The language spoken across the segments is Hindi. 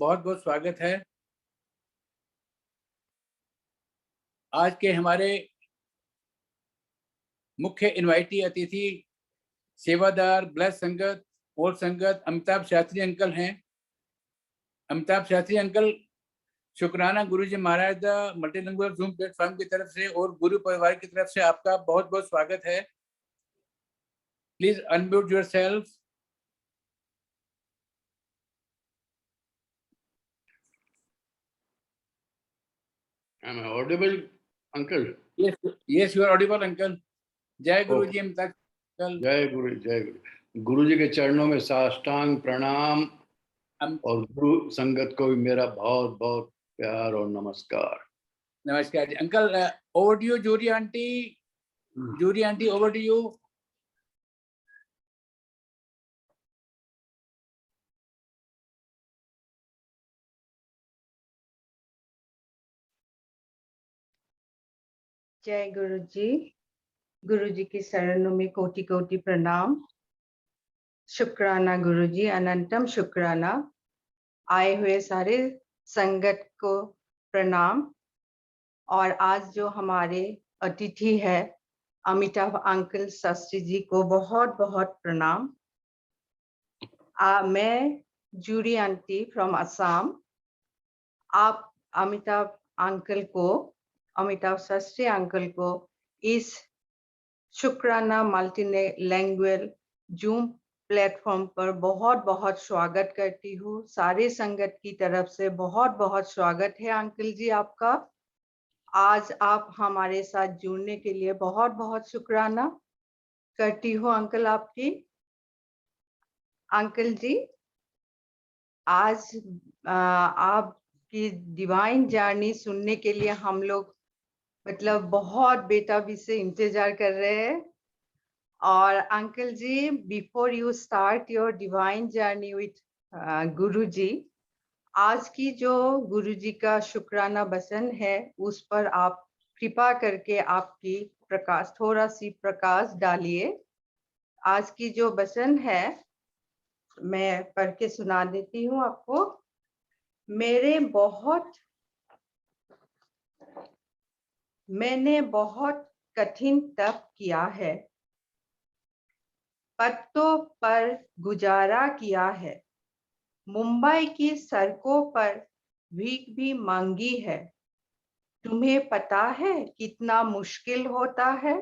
बहुत बहुत स्वागत है। आज के हमारे मुख्य इनवाइटी अतिथि सेवादार ब्लस संगत और संगत अमिताभ शास्त्री अंकल हैं। अमिताभ शास्त्री अंकल शुक्राना गुरुजी महाराज मल्टीलिंगुअल जूम प्लेटफॉर्म की तरफ से और गुरु परिवार की तरफ से आपका बहुत बहुत स्वागत है। Please unmute yourself. Am I audible, uncle? Yes, yes, you are audible, uncle. जय गुरु जी। अमिताभ अंकल। जय गुरु, जय गुरु। गुरु जी के चरणों में साष्टांग प्रणाम और गुरु संगत को भी मेरा बहुत बहुत प्यार और नमस्कार। नमस्कार जी। Uncle over to you. Juri aunty, Juri aunty over to you. जय गुरु जी। गुरु जी की शरणों में कोटि कोटि प्रणाम। शुक्राना गुरु जी, अनंतम शुक्राना। आए हुए सारे संगत को प्रणाम। और आज जो हमारे अतिथि है अमिताभ अंकल शास्त्री जी को बहुत बहुत प्रणाम। मैं जूरी आंटी फ्रॉम असम। आप अमिताभ शास्त्री अंकल को इस शुक्राना मल्टीलैंग्वेज जूम प्लेटफॉर्म पर बहुत बहुत स्वागत करती हूँ। सारे संगत की तरफ से बहुत बहुत स्वागत है अंकल जी आपका। आज आप हमारे साथ जुड़ने के लिए बहुत बहुत शुक्राना करती हूँ अंकल आपकी। अंकल जी, आज आपकी डिवाइन जर्नी सुनने के लिए हम लोग मतलब बहुत बेताबी से इंतजार कर रहे हैं। और uncle ji, before you start your divine journey with Guru ji, आज की जो गुरु जी का शुक्राना बसन है उस पर आप कृपा करके आपकी प्रकाश, थोड़ा सी प्रकाश डालिए। आज की जो बसन है मैं पढ़ के सुना देती हूँ आपको। मैंने बहुत कठिन तप किया है, पत्तों पर गुजारा किया है, मुंबई की सड़कों पर भीख भी मांगी है। तुम्हें पता है कितना मुश्किल होता है?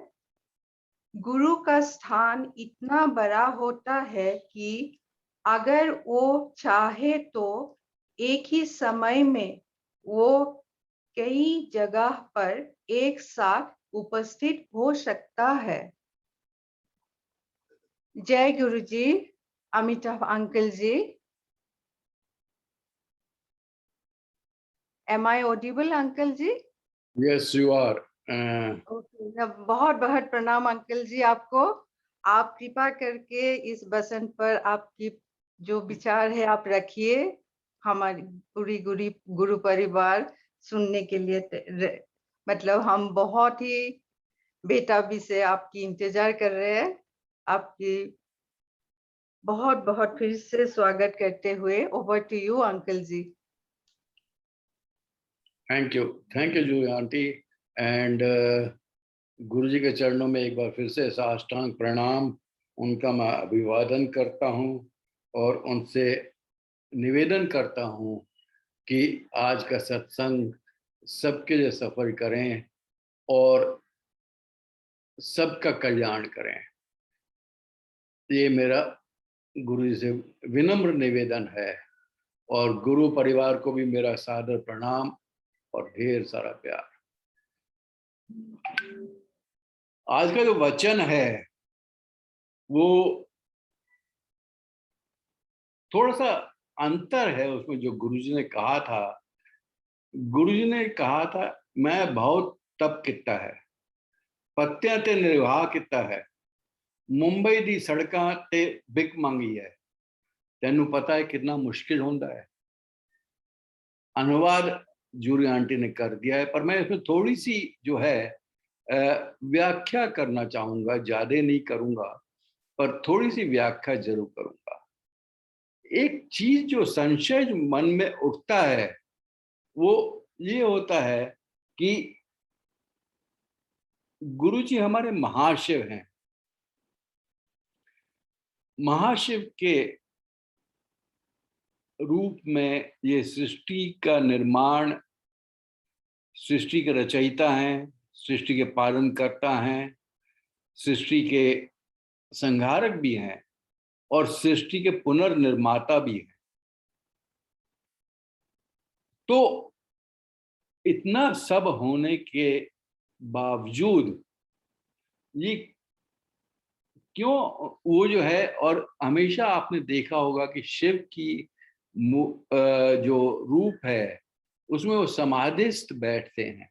गुरु का स्थान इतना बड़ा होता है कि अगर वो चाहे तो एक ही समय में वो कई जगह पर एक साथ उपस्थित हो सकता है। जय गुरु जी। Amitabh uncle ji, am I audible uncle ji? Yes, you are. बहुत बहुत प्रणाम अंकल जी आपको। आप कृपा करके इस बसन पर आपकी जो विचार है आप रखिए। हमारी पूरी गुरु परिवार सुनने के लिए मतलब हम बहुत ही बेताबी से आपकी इंतजार कर रहे हैं। आपकी बहुत बहुत फिर से स्वागत करते हुए over to you uncle ji. Thank you Juhi aunty. And Guru ji के चरणों में एक बार फिर से साष्टांग प्रणाम, उनका मैं अभिवादन करता हूँ और उनसे निवेदन करता हूँ कि आज का सत्संग सबके लिए सफल करें और सबका कल्याण करें। ये मेरा गुरु जी से विनम्र निवेदन है और गुरु परिवार को भी मेरा सादर प्रणाम और ढेर सारा प्यार। आज का जो वचन है वो थोड़ा सा अंतर है उसमें। जो गुरुजी ने कहा था, गुरुजी ने कहा था मैं बहुत तप किता है, पत्तियां ते निर्वाह किता है, मुंबई दी सड़कां ते बिक मंगी है। तेनू पता है कितना मुश्किल होता है। अनुवाद जूरी आंटी ने कर दिया है, पर मैं इसमें थोड़ी सी जो है व्याख्या करना चाहूंगा। ज्यादा नहीं करूंगा पर थोड़ी सी व्याख्या जरूर करूंगा। एक चीज जो संशय जो मन में उठता है वो ये होता है कि गुरुजी हमारे महाशिव हैं। महाशिव के रूप में ये सृष्टि का निर्माण, सृष्टि के रचयिता हैं, सृष्टि के पालन करता हैं, सृष्टि के संहारक भी हैं और सृष्टि के पुनर्निर्माता भी हैं। तो इतना सब होने के बावजूद ये क्यों वो जो है, और हमेशा आपने देखा होगा कि शिव की जो रूप है उसमें वो समाधिस्थ बैठते हैं,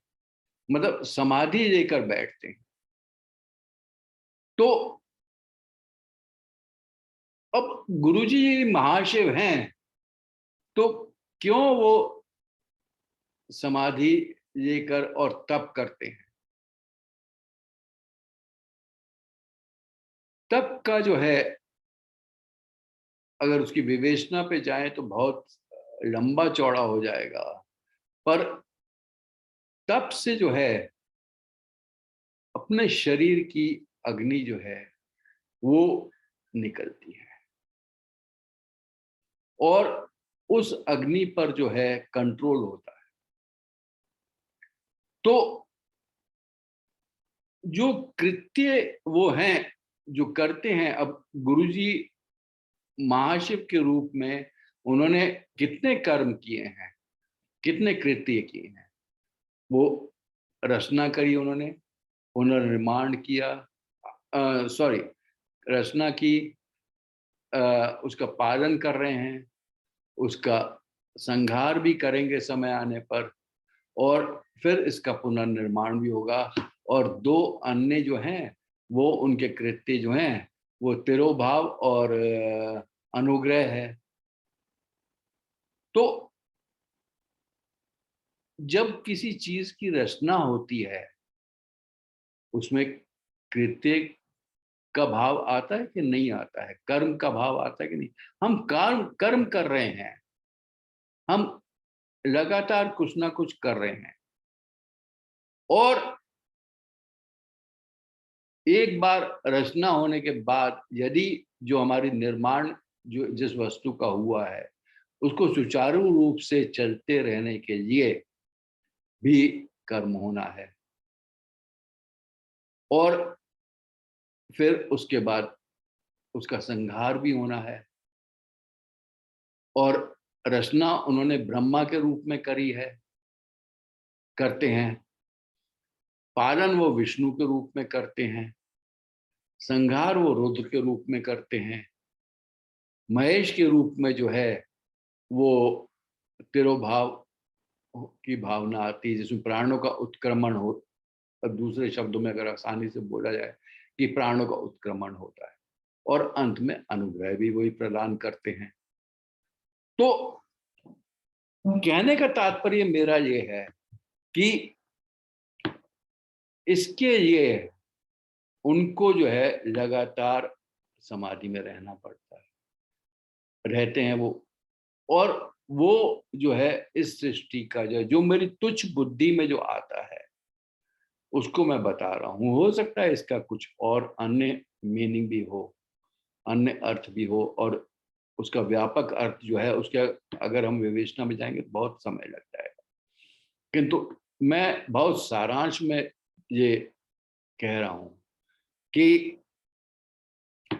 मतलब समाधि लेकर बैठते हैं। तो अब गुरुजी महाशिव हैं तो क्यों वो समाधि लेकर और तप करते हैं? तप का जो है अगर उसकी विवेचना पे जाएं तो बहुत लंबा चौड़ा हो जाएगा, पर तप से जो है अपने शरीर की अग्नि जो है वो निकलती है और उस अग्नि पर जो है कंट्रोल होता है। तो जो कृत्य वो हैं जो करते हैं, अब गुरुजी महाशिव के रूप में उन्होंने कितने कर्म किए हैं, कितने कृत्य किए हैं। वो रचना करी, उन्होंने पुनर्निर्माण किया, सॉरी रचना की, उसका पालन कर रहे हैं, उसका संहार भी करेंगे समय आने पर, और फिर इसका पुनर्निर्माण भी होगा। और दो अन्य जो हैं वो उनके कृत्य जो हैं वो तिरोभाव और अनुग्रह है। तो जब किसी चीज की रचना होती है उसमें कृत्य का भाव आता है कि नहीं आता है, कर्म का भाव आता है कि नहीं? हम कर्म कर रहे हैं, हम लगातार कुछ ना कुछ कर रहे हैं, और एक बार रचना होने के बाद यदि जो हमारी निर्माण जो जिस वस्तु का हुआ है उसको सुचारू रूप से चलते रहने के लिए भी कर्म होना है, और फिर उसके बाद उसका संहार भी होना है। और रचना उन्होंने ब्रह्मा के रूप में करी है, करते हैं, पालन वो विष्णु के रूप में करते हैं, संहार वो रुद्र के रूप में करते हैं, महेश के रूप में जो है वो तिरोभाव की भावना आती है जिसमें प्राणों का उत्क्रमण हो, और दूसरे शब्दों में अगर आसानी से बोला जाए कि प्राणों का उत्क्रमण होता है, और अंत में अनुग्रह भी वही प्रदान करते हैं। तो कहने का तात्पर्य मेरा ये है कि इसके लिए उनको जो है लगातार समाधि में रहना पड़ता है, रहते हैं वो। और वो जो है इस सृष्टि का जो मेरी तुच्छ बुद्धि में जो आता है उसको मैं बता रहा हूँ। हो सकता है इसका कुछ और अन्य मीनिंग भी हो, अन्य अर्थ भी हो, और उसका व्यापक अर्थ जो है उसके अगर हम विवेचना में जाएंगे तो बहुत समय लग जाएगा, किंतु मैं बहुत सारांश में ये कह रहा हूँ कि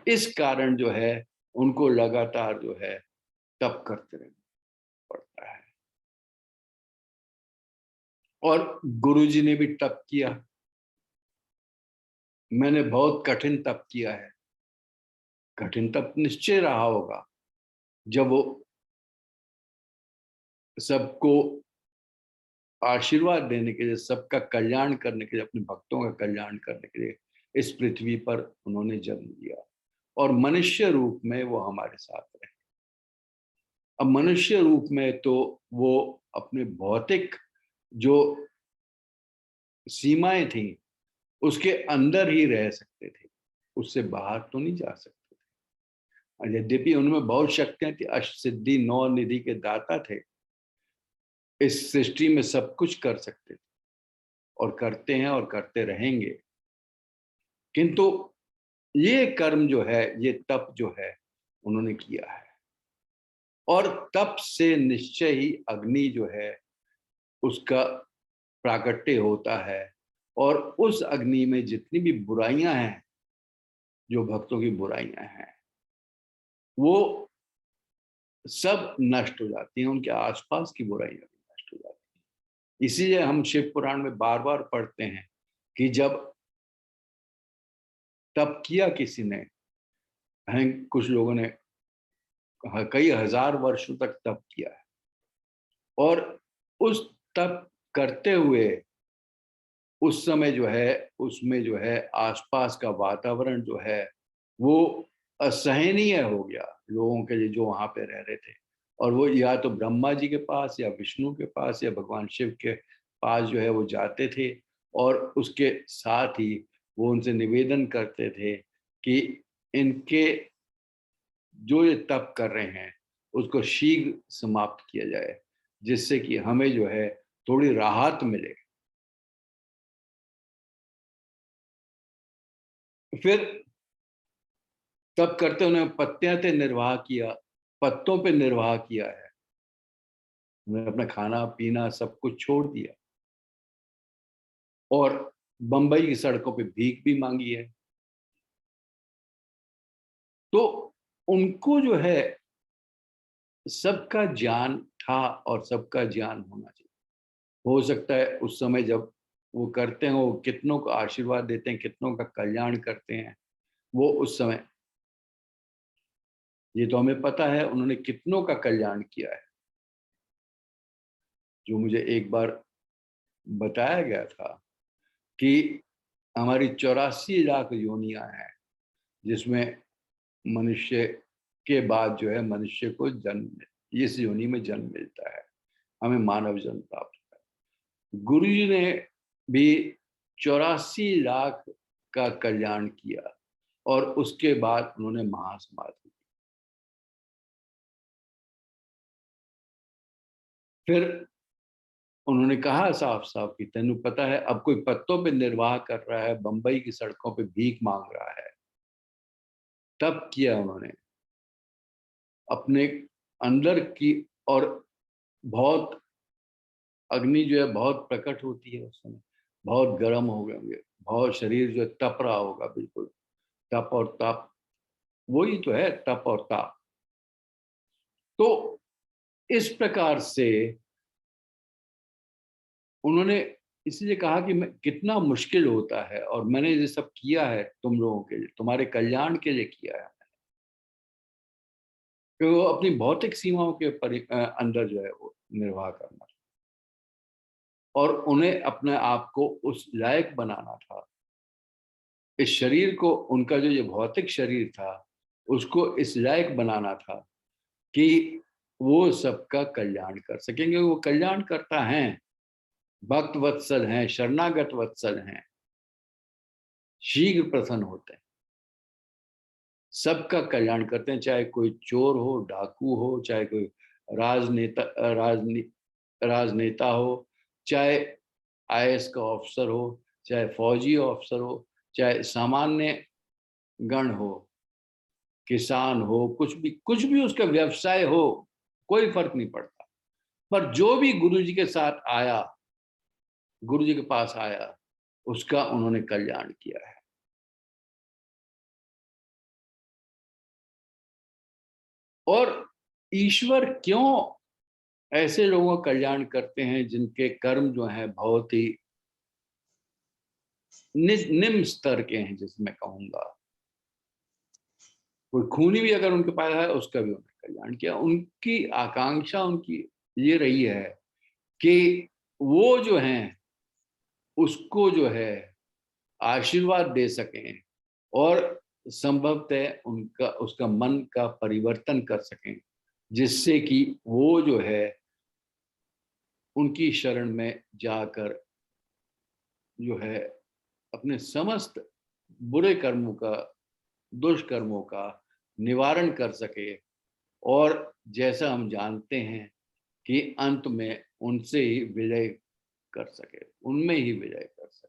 इस कारण जो है उनको लगातार जो है तप करते रहना पड़ता है। और गुरुजी ने भी तप किया, मैंने बहुत कठिन तप किया है। कठिन तप निश्चय रहा होगा जब वो सबको आशीर्वाद देने के लिए, सबका कल्याण करने के लिए, अपने भक्तों का कल्याण करने के लिए इस पृथ्वी पर उन्होंने जन्म लिया, और मनुष्य रूप में वो हमारे साथ रहे। अब मनुष्य रूप में तो वो अपने भौतिक जो सीमाएं थी उसके अंदर ही रह सकते थे, उससे बाहर तो नहीं जा सकते थे। यद्यपि उनमें बहुत शक्तियां थी, अष्टसिद्धि 9 निधि के दाता थे, इस सृष्टि में सब कुछ कर सकते थे और करते हैं और करते रहेंगे। किंतु ये कर्म जो है, ये तप जो है, उन्होंने किया है, और तप से निश्चय ही अग्नि जो है उसका प्राकट्य होता है, और उस अग्नि में जितनी भी बुराइयां हैं, जो भक्तों की बुराइयां हैं, वो सब नष्ट हो जाती हैं, उनके आसपास की बुराइयां भी नष्ट हो जाती हैं। इसीलिए हम शिव पुराण में बार बार पढ़ते हैं कि जब तप किया किसी ने, कुछ लोगों ने कई हजार वर्षों तक तप किया है, और उस तप करते हुए उस समय जो है, उसमें जो है आसपास का वातावरण जो है वो असहनीय हो गया लोगों के लिए जो वहां पे रह रहे थे, और वो या तो ब्रह्मा जी के पास या विष्णु के पास या भगवान शिव के पास जो है वो जाते थे, और उसके साथ ही वो उनसे निवेदन करते थे कि इनके जो ये तप कर रहे हैं उसको शीघ्र समाप्त किया जाए, जिससे कि हमें जो है थोड़ी राहत मिले। फिर तप करते उन्होंने पत्तियां पे निर्वाह किया, पत्तों पे निर्वाह किया है, उन्होंने अपना खाना पीना सब कुछ छोड़ दिया, और बंबई की सड़कों पे भीख भी मांगी है। तो उनको जो है सबका ज्ञान था, और सबका ज्ञान होना चाहिए। हो सकता है उस समय जब वो करते हैं, वो कितनों को आशीर्वाद देते हैं, कितनों का कल्याण करते हैं, वो उस समय, ये तो हमें पता है उन्होंने कितनों का कल्याण किया है। जो मुझे एक बार बताया गया था कि हमारी 84 लाख योनियां हैं, जिसमें मनुष्य के बाद जो है मनुष्य को जन्म, इस योनि में जन्म मिलता है, हमें मानव जन्म प्राप्त होता है। गुरु जी ने भी 84 लाख का कल्याण किया, और उसके बाद उन्होंने महासमाधि। फिर उन्होंने कहा साफ साफ कि तेनू पता है, अब कोई पत्तों पे निर्वाह कर रहा है, बंबई की सड़कों पे भीख मांग रहा है। तब किया उन्होंने अपने अंदर की, और बहुत अग्नि जो है बहुत प्रकट होती है उस समय, बहुत गर्म हो गए होंगे, बहुत शरीर जो है तप रहा होगा, बिल्कुल तप और ताप, वही तो है तप और ताप। तो इस प्रकार से उन्होंने इसलिए कहा कि मैं कितना मुश्किल होता है, और मैंने ये सब किया है तुम लोगों के लिए, तुम्हारे कल्याण के लिए किया है, कि वो अपनी भौतिक सीमाओं के अंदर जो है वो निर्वाह करना, और उन्हें अपने आप को उस लायक बनाना था, इस शरीर को, उनका जो ये भौतिक शरीर था उसको इस लायक बनाना था कि वो सबका कल्याण कर सकेंगे। वो कल्याण करता है, भक्त वत्सल हैं, शरणागत वत्सल हैं, शीघ्र प्रसन्न होते हैं, सबका कल्याण करते हैं, चाहे कोई चोर हो, डाकू हो, चाहे कोई राजनेता राजनेता हो, चाहे आईएएस का ऑफिसर हो, चाहे फौजी ऑफिसर हो, चाहे सामान्य गण हो, किसान हो, कुछ भी उसका व्यवसाय हो, कोई फर्क नहीं पड़ता। पर जो भी गुरु जी के साथ आया, गुरु जी के पास आया, उसका उन्होंने कल्याण किया है। और ईश्वर क्यों ऐसे लोगों का कल्याण करते हैं जिनके कर्म जो हैं बहुत ही निम्न स्तर के हैं, जिसमें कहूंगा कोई खूनी भी अगर उनके पास है, उसका भी उन्होंने कल्याण किया। उनकी आकांक्षा उनकी ये रही है कि वो जो हैं उसको जो है आशीर्वाद दे सकें, और संभवतः उनका उसका मन का परिवर्तन कर सकें, जिससे कि वो जो है उनकी शरण में जाकर जो है अपने समस्त बुरे कर्मों का, दुष्कर्मों का निवारण कर सके, और जैसा हम जानते हैं कि अंत में उनसे ही विजय कर सके, उनमें ही विजय कर सके।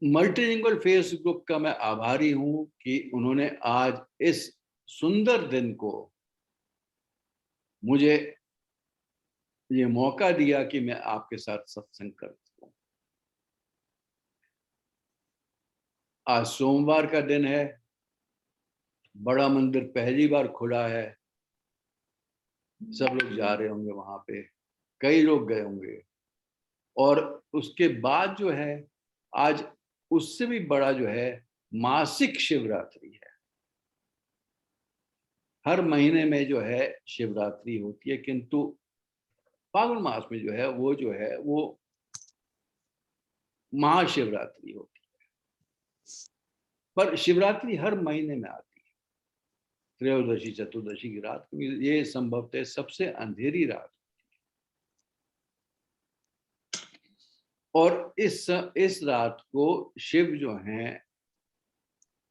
मल्टीलिंगुअल फेस ग्रुप का मैं आभारी हूं कि उन्होंने आज इस सुंदर दिन को मुझे ये मौका दिया कि मैं आपके साथ सत्संग कर सकूं। आज सोमवार का दिन है, बड़ा मंदिर पहली बार खुला है, सब लोग जा रहे होंगे वहां पे, कई लोग गए होंगे। और उसके बाद जो है, आज उससे भी बड़ा जो है मासिक शिवरात्रि है। हर महीने में जो है शिवरात्रि होती है, किंतु फाल्गुन मास में जो है वो महाशिवरात्रि होती है। पर शिवरात्रि हर महीने में आती है, त्रयोदशी चतुर्दशी की रात, ये संभवतः सबसे अंधेरी रात। और इस रात को शिव जो हैं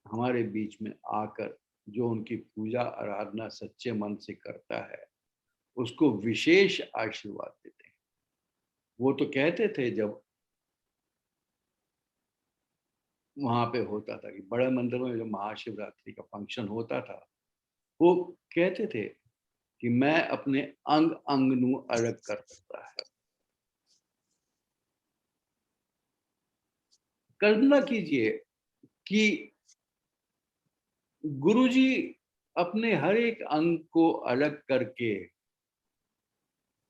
हमारे बीच में आकर जो उनकी पूजा आराधना सच्चे मन से करता है, उसको विशेष आशीर्वाद देते हैं। वो तो कहते थे जब वहां पे होता था कि बड़े मंदिर में जो महाशिवरात्रि का फंक्शन होता था, वो कहते थे कि मैं अपने अंग अंग नू अलग कर सकता है। कल्पना कीजिए कि गुरुजी अपने हर एक अंग को अलग करके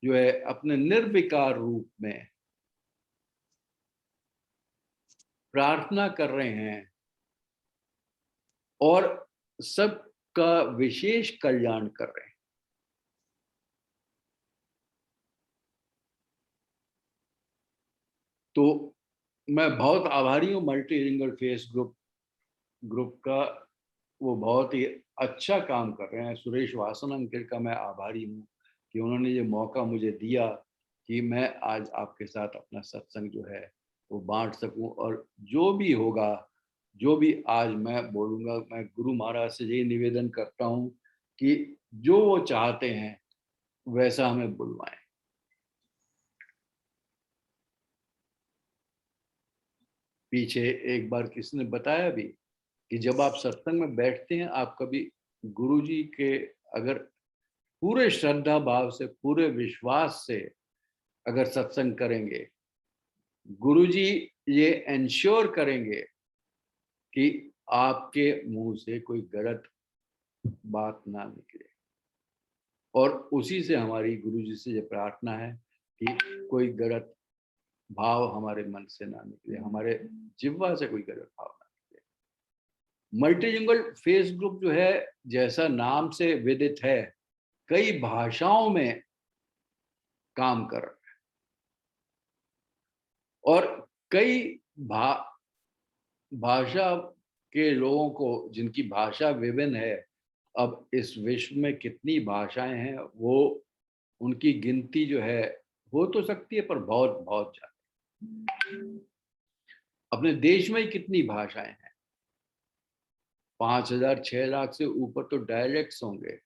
जो है अपने निर्विकार रूप में प्रार्थना कर रहे हैं और सबका विशेष कल्याण कर रहे हैं। तो मैं बहुत आभारी हूँ मल्टीलिंगुअल फेस ग्रुप का। वो बहुत ही अच्छा काम कर रहे हैं। सुरेश वासन अंकल का मैं आभारी हूँ कि उन्होंने ये मौका मुझे दिया कि मैं आज आपके साथ अपना सत्संग जो है वो बांट सकूं। और जो भी होगा, जो भी आज मैं बोलूँगा, मैं गुरु महाराज से यही निवेदन करता हूँ कि जो वो चाहते हैं वैसा हमें बुलवाएं। पीछे एक बार किसी ने बताया भी कि जब आप सत्संग में बैठते हैं, आप कभी गुरुजी के अगर पूरे श्रद्धा भाव से, पूरे विश्वास से अगर सत्संग करेंगे, गुरुजी ये एंश्योर करेंगे कि आपके मुंह से कोई गलत बात ना निकले। और उसी से हमारी गुरुजी से ये प्रार्थना है कि कोई गलत भाव हमारे मन से ना निकले, हमारे जिह्वा से कोई गलत भाव ना निकले। मल्टीलिंगुअल फेस ग्रुप जो है, जैसा नाम से विदित है, कई भाषाओं में काम कर रहा है और कई भाषा के लोगों को, जिनकी भाषा विभिन्न है, अब इस विश्व में कितनी भाषाएं हैं वो उनकी गिनती जो है हो तो सकती है, पर बहुत बहुत ज्यादा। अपने देश में ही कितनी भाषाएं हैं, 5,000 6 लाख से ऊपर तो डायलेक्ट्स होंगे।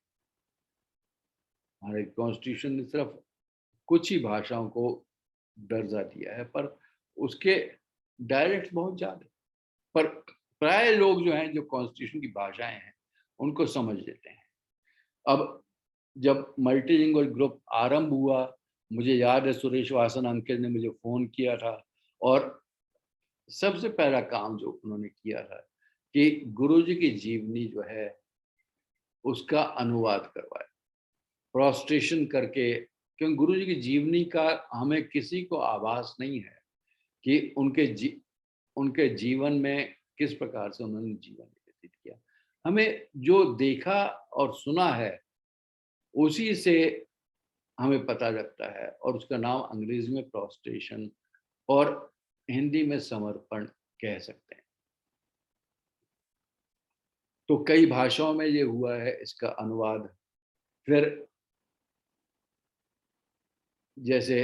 हमारे कॉन्स्टिट्यूशन ने सिर्फ कुछ ही भाषाओं को दर्जा दिया है, पर उसके डायलेक्ट बहुत ज्यादा। पर प्राय लोग जो हैं, जो कॉन्स्टिट्यूशन की भाषाएं हैं, उनको समझ लेते हैं। अब जब मल्टीलिंगुअल ग्रुप आरंभ हुआ, मुझे याद है सुरेश वासन अंकल ने मुझे फोन किया था और सबसे पहला काम जो उन्होंने किया था कि गुरुजी की जीवनी जो है उसका अनुवाद करवाया, प्रोस्ट्रेशन करके। क्योंकि गुरुजी की जीवनी का हमें किसी को आभास नहीं है कि उनके जीवन में किस प्रकार से उन्होंने जीवन व्यतीत किया। हमें जो देखा और सुना है उसी से हमें पता लगता है, और उसका नाम अंग्रेजी में प्रोस्ट्रेशन और हिंदी में समर्पण कह सकते हैं। तो कई भाषाओं में ये हुआ है इसका अनुवाद। फिर जैसे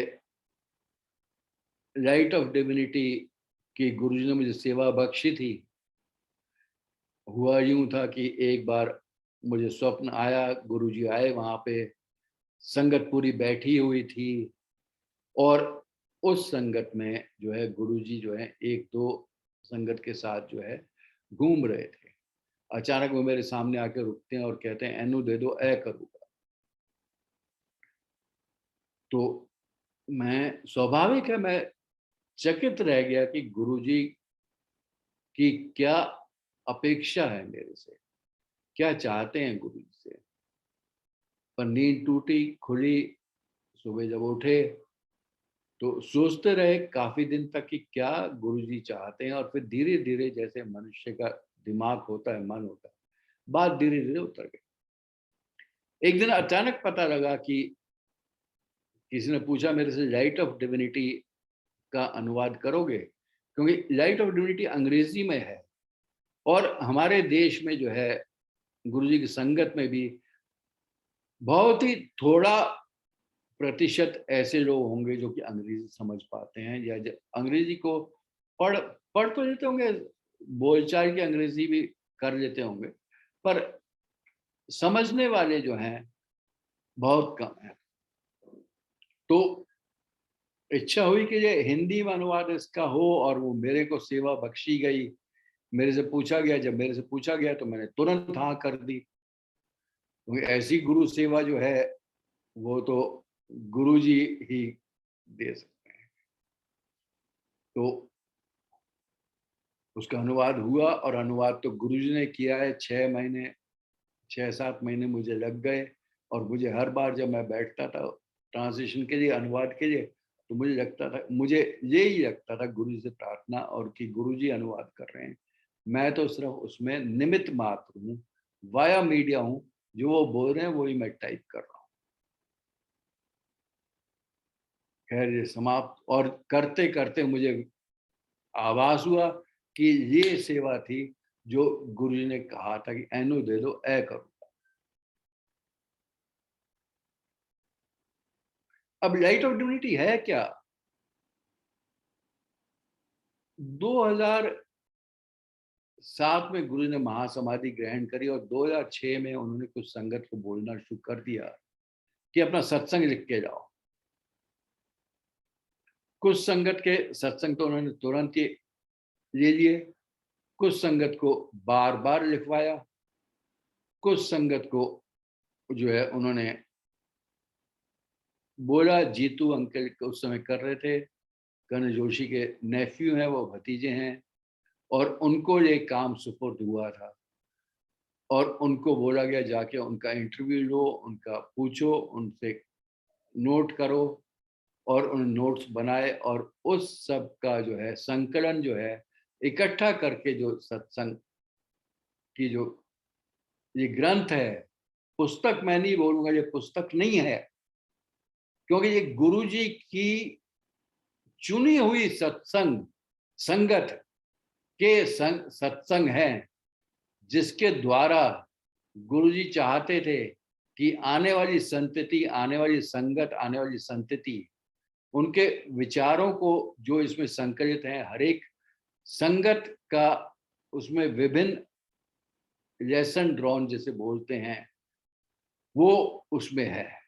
लाइट ऑफ डिविनिटी की गुरुजी ने मुझे सेवा बख्शी थी। हुआ यूं था कि एक बार मुझे स्वप्न आया, गुरुजी आए, वहां पे संगत पूरी बैठी हुई थी और उस संगत में जो है गुरुजी जो है एक दो संगत के साथ जो है घूम रहे थे। अचानक वो मेरे सामने आके रुकते हैं और कहते हैं, एनु दे दो, ए करूँगा। तो मैं, स्वाभाविक है, मैं चकित रह गया कि गुरुजी की क्या अपेक्षा है मेरे से, क्या चाहते हैं गुरुजी से। पर नींद टूटी, खुली। सुबह जब उठे तो सोचते रहे काफी दिन तक कि क्या गुरुजी चाहते हैं, और फिर धीरे धीरे जैसे मनुष्य का दिमाग होता है, मन होता है, बात धीरे धीरे उतर गई। एक दिन अचानक पता लगा कि किसी ने पूछा मेरे से, लाइट ऑफ डिविनिटी का अनुवाद करोगे? क्योंकि लाइट ऑफ डिविनिटी अंग्रेजी में है और हमारे देश में जो है गुरुजी की संगत में भी बहुत ही थोड़ा प्रतिशत ऐसे लोग होंगे जो कि अंग्रेजी समझ पाते हैं, या अंग्रेजी को पढ़ पढ़ तो लेते होंगे, बोलचाल की अंग्रेजी भी कर लेते होंगे, पर समझने वाले जो हैं बहुत कम है। तो इच्छा हुई कि ये हिंदी में अनुवाद इसका हो, और वो मेरे को सेवा बख्शी गई। मेरे से पूछा गया, जब मेरे से पूछा गया तो मैंने तुरंत हाँ कर दी, क्योंकि ऐसी गुरु सेवा जो है वो तो गुरुजी ही दे सकते हैं। तो उसका अनुवाद हुआ, और अनुवाद तो गुरुजी ने किया है। 6 7 महीने मुझे लग गए, और मुझे हर बार जब मैं बैठता था ट्रांसलेशन के लिए, अनुवाद के लिए, तो मुझे यही लगता था गुरु से प्रार्थना, और कि गुरुजी अनुवाद कर रहे हैं, मैं तो सिर्फ उसमें निमित्त मात्र हूँ, वाया मीडिया हूँ, जो वो बोल रहे हैं वही मैं टाइप कर रहा हूँ। खैर ये समाप्त, और करते करते मुझे आभास हुआ कि ये सेवा थी जो गुरुजी ने कहा था कि एनु दे दो, ए करो। अब लाइट ऑफ डिविनिटी है क्या? 2007 में गुरु ने महासमाधि ग्रहण करी, और 2006 में उन्होंने कुछ संगत को बोलना शुरू कर दिया कि अपना सत्संग लिख के जाओ। कुछ संगत के सत्संग तो उन्होंने तुरंत ही ले लिए, कुछ संगत को बार बार लिखवाया, कुछ संगत को जो है उन्होंने बोला। जीतू अंकल उस समय कर रहे थे, कर्ण जोशी के नेफ्यू हैं, वो भतीजे हैं, और उनको ये काम सुपुर्द हुआ था, और उनको बोला गया जाके उनका इंटरव्यू लो, उनका पूछो, उनसे नोट करो, और उन नोट्स बनाए, और उस सब का जो है संकलन जो है इकट्ठा करके जो सत्संग की जो ये ग्रंथ है, पुस्तक मैं नहीं बोलूंगा, ये पुस्तक नहीं है, क्योंकि ये गुरुजी की चुनी हुई सत्संग संगत के सत्संग हैं, जिसके द्वारा गुरुजी चाहते थे कि आने वाली संतति, आने वाली संगत, आने वाली संतति, उनके विचारों को जो इसमें संकलित हैं, हर एक संगत का उसमें विभिन्न लेसन ड्रॉन जिसे बोलते हैं, वो उसमें है।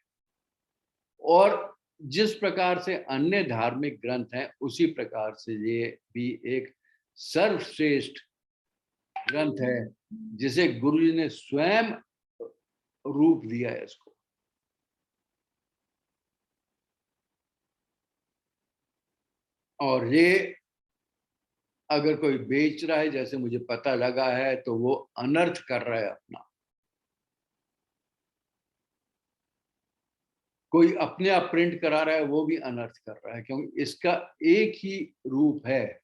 और जिस प्रकार से अन्य धार्मिक ग्रंथ हैं, उसी प्रकार से ये भी एक सर्वश्रेष्ठ ग्रंथ है, जिसे गुरु जी ने स्वयं रूप दिया है इसको। और ये अगर कोई बेच रहा है, जैसे मुझे पता लगा है, तो वो अनर्थ कर रहा है अपना। कोई अपने आप प्रिंट करा रहा है, वो भी अनर्थ कर रहा है, क्योंकि इसका एक ही रूप है,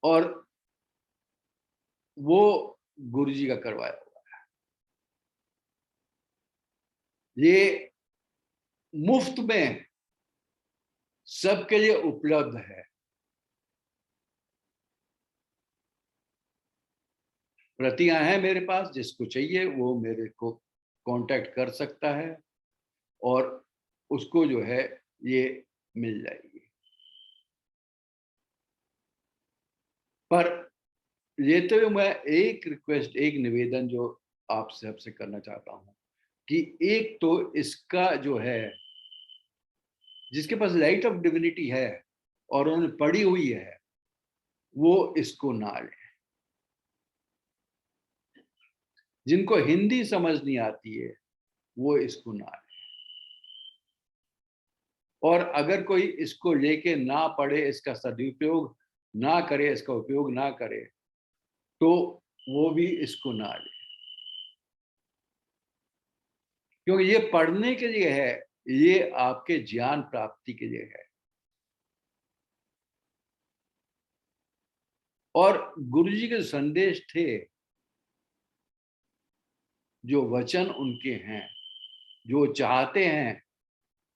और वो गुरु जी का करवाया हुआ है। ये मुफ्त में सबके लिए उपलब्ध है। प्रतियां हैं मेरे पास, जिसको चाहिए वो मेरे को कांटेक्ट कर सकता है, और उसको जो है ये मिल जाएगी। पर ये तो मैं एक रिक्वेस्ट, एक निवेदन जो आप सबसे करना चाहता हूँ कि एक तो इसका जो है, जिसके पास लाइट ऑफ डिविनिटी है और उन्होंने पढ़ी हुई है, वो इसको ना ले। जिनको हिंदी समझ नहीं आती है वो इसको ना ले, और अगर कोई इसको लेके ना पढ़े, इसका सदुपयोग ना करे, इसका उपयोग ना करे, तो वो भी इसको ना ले, क्योंकि ये पढ़ने के लिए है, ये आपके ज्ञान प्राप्ति के लिए है। और गुरुजी के संदेश थे, जो वचन उनके हैं, जो चाहते हैं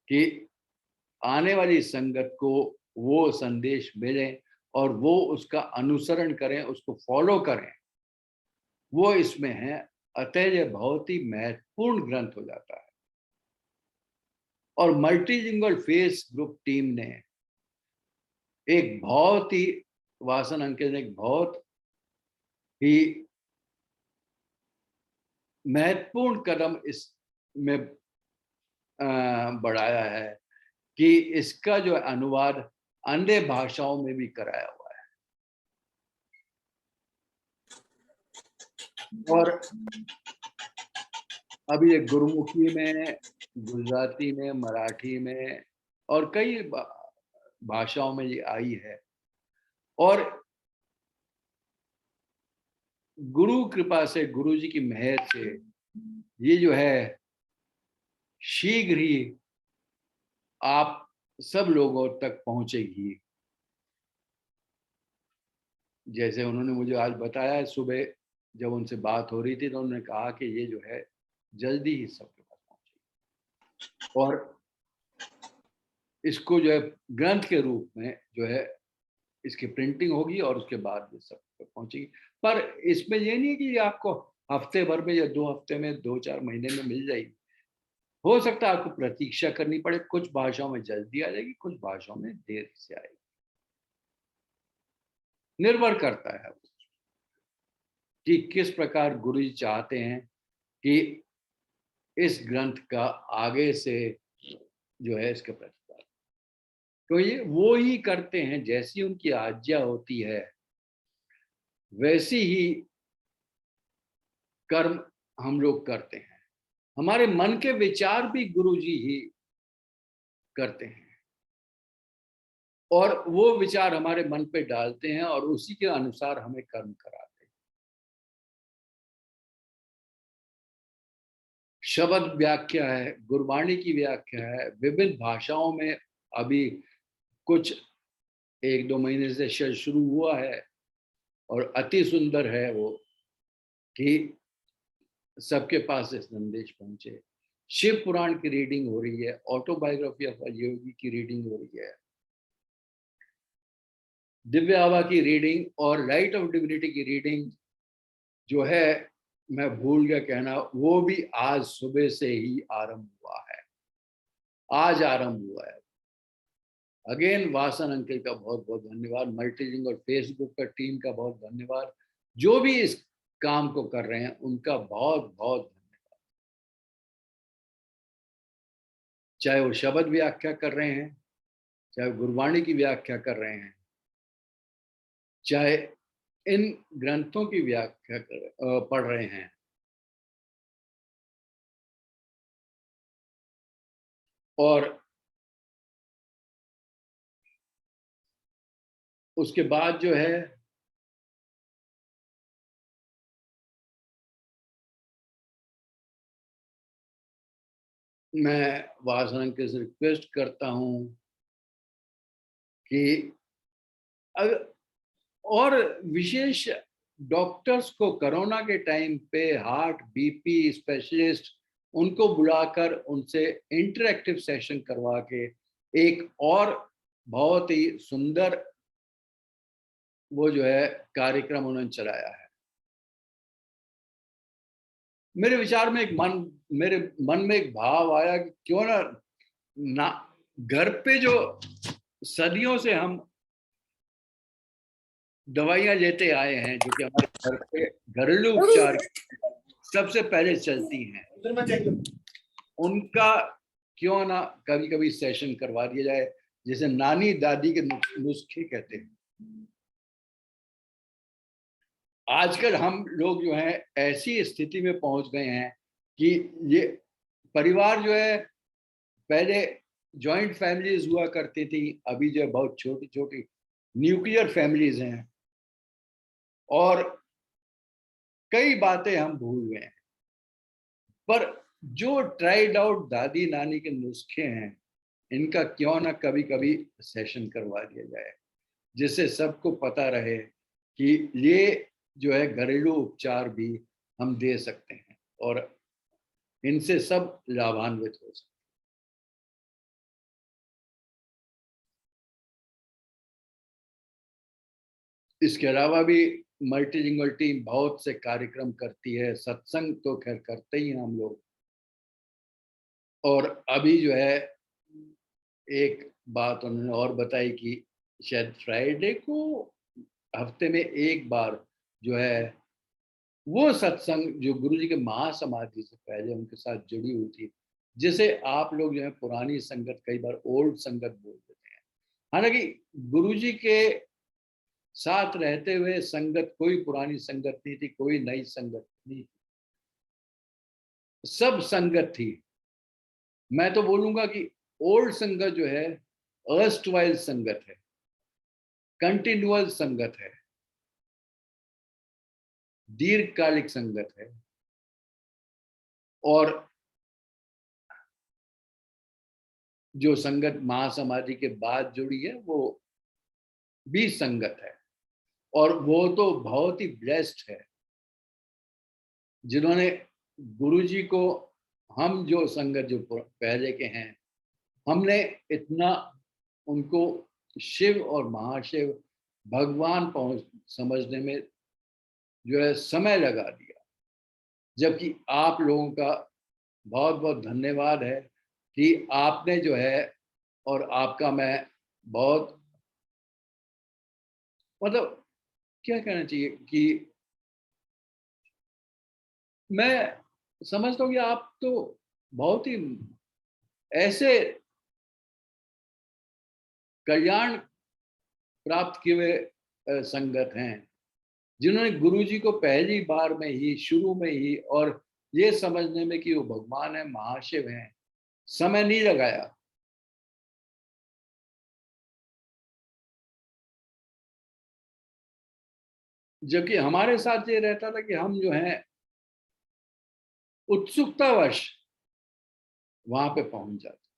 कि आने वाली संगत को वो संदेश मिले और वो उसका अनुसरण करें, उसको फॉलो करें, वो इसमें है। अतः ये बहुत ही महत्वपूर्ण ग्रंथ हो जाता है। और मल्टीलिंगुअल फेस ग्रुप टीम ने एक बहुत ही, वासन अंकित ने एक बहुत ही महत्वपूर्ण कदम इसमें बढ़ाया है कि इसका जो अनुवाद अन्य भाषाओं में भी कराया हुआ है। और अभी एक गुरुमुखी में, गुजराती में, मराठी में और कई भाषाओं में ये आई है। और गुरु कृपा से, गुरु जी की मेहर से ये जो है शीघ्र ही आप सब लोगों तक पहुंचेगी। जैसे उन्होंने मुझे आज बताया, सुबह जब उनसे बात हो रही थी तो उन्होंने कहा कि ये जो है जल्दी ही सबके पास पहुंचेगी, और इसको जो है ग्रंथ के रूप में जो है इसकी प्रिंटिंग होगी और उसके बाद ये सब पहुंचेगी। पर इसमें ये नहीं है कि ये आपको हफ्ते भर में या 2 हफ्ते में, 2-4 महीने में मिल जाएगी। हो सकता है आपको प्रतीक्षा करनी पड़े, कुछ भाषाओं में जल्दी आ जाएगी, कुछ भाषाओं में देर से आएगी, निर्भर करता है कि किस प्रकार गुरु जी चाहते हैं कि इस ग्रंथ का आगे से जो है इसका प्रतिपादन। तो ये वो ही करते हैं, जैसी उनकी आज्ञा होती है वैसी ही कर्म हम लोग करते हैं। हमारे मन के विचार भी गुरु जी ही करते हैं, और वो विचार हमारे मन पे डालते हैं और उसी के अनुसार हमें कर्म कराते हैं। शब्द व्याख्या है, गुरबाणी की व्याख्या है, विभिन्न भाषाओं में अभी कुछ 1-2 महीने से शुरू हुआ है, और अति सुंदर है वो कि सबके पास ये संदेश पहुंचे। शिव पुराण की रीडिंग हो रही है, ऑटोबायोग्राफी ऑफ योगी की रीडिंग हो रही है, दिव्य आभा की रीडिंग और लाइट ऑफ डिविनिटी की रीडिंग जो है, मैं भूल गया कहना, वो भी आज सुबह से ही आरंभ हुआ है, आज आरंभ हुआ है। अगेन वासन अंकल का बहुत बहुत धन्यवाद, मल्टीलिंग और फेसबुक का टीम का बहुत धन्यवाद, जो भी इस काम को कर रहे हैं उनका बहुत बहुत धन्यवाद। चाहे वो शब्द व्याख्या कर रहे हैं, चाहे गुरबाणी की व्याख्या कर रहे हैं, चाहे इन ग्रंथों की व्याख्या पढ़ रहे हैं, और उसके बाद जो है मैं वासन अंकल से रिक्वेस्ट करता हूं कि अगर और विशेष डॉक्टर्स को कोरोना के टाइम पे हार्ट बीपी स्पेशलिस्ट उनको बुलाकर उनसे इंटरैक्टिव सेशन करवा के एक और बहुत ही सुंदर वो जो है कार्यक्रम उन्होंने चलाया है। मेरे विचार में मेरे मन में एक भाव आया कि क्यों ना घर पे जो सदियों से हम दवाइयाँ लेते आए हैं, जो कि हमारे घर पे घरेलू उपचार सबसे पहले चलती हैं, उनका क्यों ना कभी-कभी सेशन करवा दिया जाए, जिसे नानी दादी के नुस्खे कहते हैं। आजकल हम लोग जो है ऐसी स्थिति में पहुंच गए हैं कि ये परिवार जो है, पहले जॉइंट फैमिलीज हुआ करती थी, अभी जो है बहुत छोटी छोटी न्यूक्लियर फैमिलीज हैं, और कई बातें हम भूल गए हैं। पर जो ट्राइड आउट दादी नानी के नुस्खे हैं, इनका क्यों ना कभी कभी सेशन करवा दिया जाए, जिससे सबको पता रहे कि ये जो है घरेलू उपचार भी हम दे सकते हैं और इनसे सब लाभान्वित हो सकते हैं। इसके अलावा भी मल्टीलिंगुअल टीम बहुत से कार्यक्रम करती है, सत्संग तो खैर करते ही हैं हम लोग। और अभी जो है एक बात उन्होंने और बताई कि शायद फ्राइडे को हफ्ते में एक बार जो है वो सत्संग जो गुरु जी के महासमाधि से पहले उनके साथ जुड़ी हुई थी, जिसे आप लोग जो है पुरानी संगत कई बार ओल्ड संगत बोल देते हैं। हालांकि गुरु जी के साथ रहते हुए संगत कोई पुरानी संगत नहीं थी, कोई नई संगत नहीं थी, सब संगत थी। मैं तो बोलूंगा कि ओल्ड संगत जो है अर्स्टवाइल संगत है, कंटिन्यूअल संगत है, दीर्घकालिक संगत है, और जो संगत महासमाधि के बाद जुड़ी है वो भी संगत है, और वो तो बहुत ही ब्लेस्ड है जिन्होंने गुरु जी को, हम जो संगत जो पहले के हैं, हमने इतना उनको शिव और महाशिव भगवान पहुंच समझने में जो है समय लगा दिया, जबकि आप लोगों का बहुत बहुत धन्यवाद है कि आपने जो है, और आपका मैं बहुत मतलब क्या कहना चाहिए कि मैं समझता हूँ कि आप तो बहुत ही ऐसे कल्याण प्राप्त किए हुए संगत हैं जिन्होंने गुरु जी को पहली बार में ही, शुरू में ही, और ये समझने में कि वो भगवान है, महाशिव हैं, समय नहीं लगाया। जबकि हमारे साथ ये रहता था कि हम जो है उत्सुकतावश वहां पे पहुंच जाते।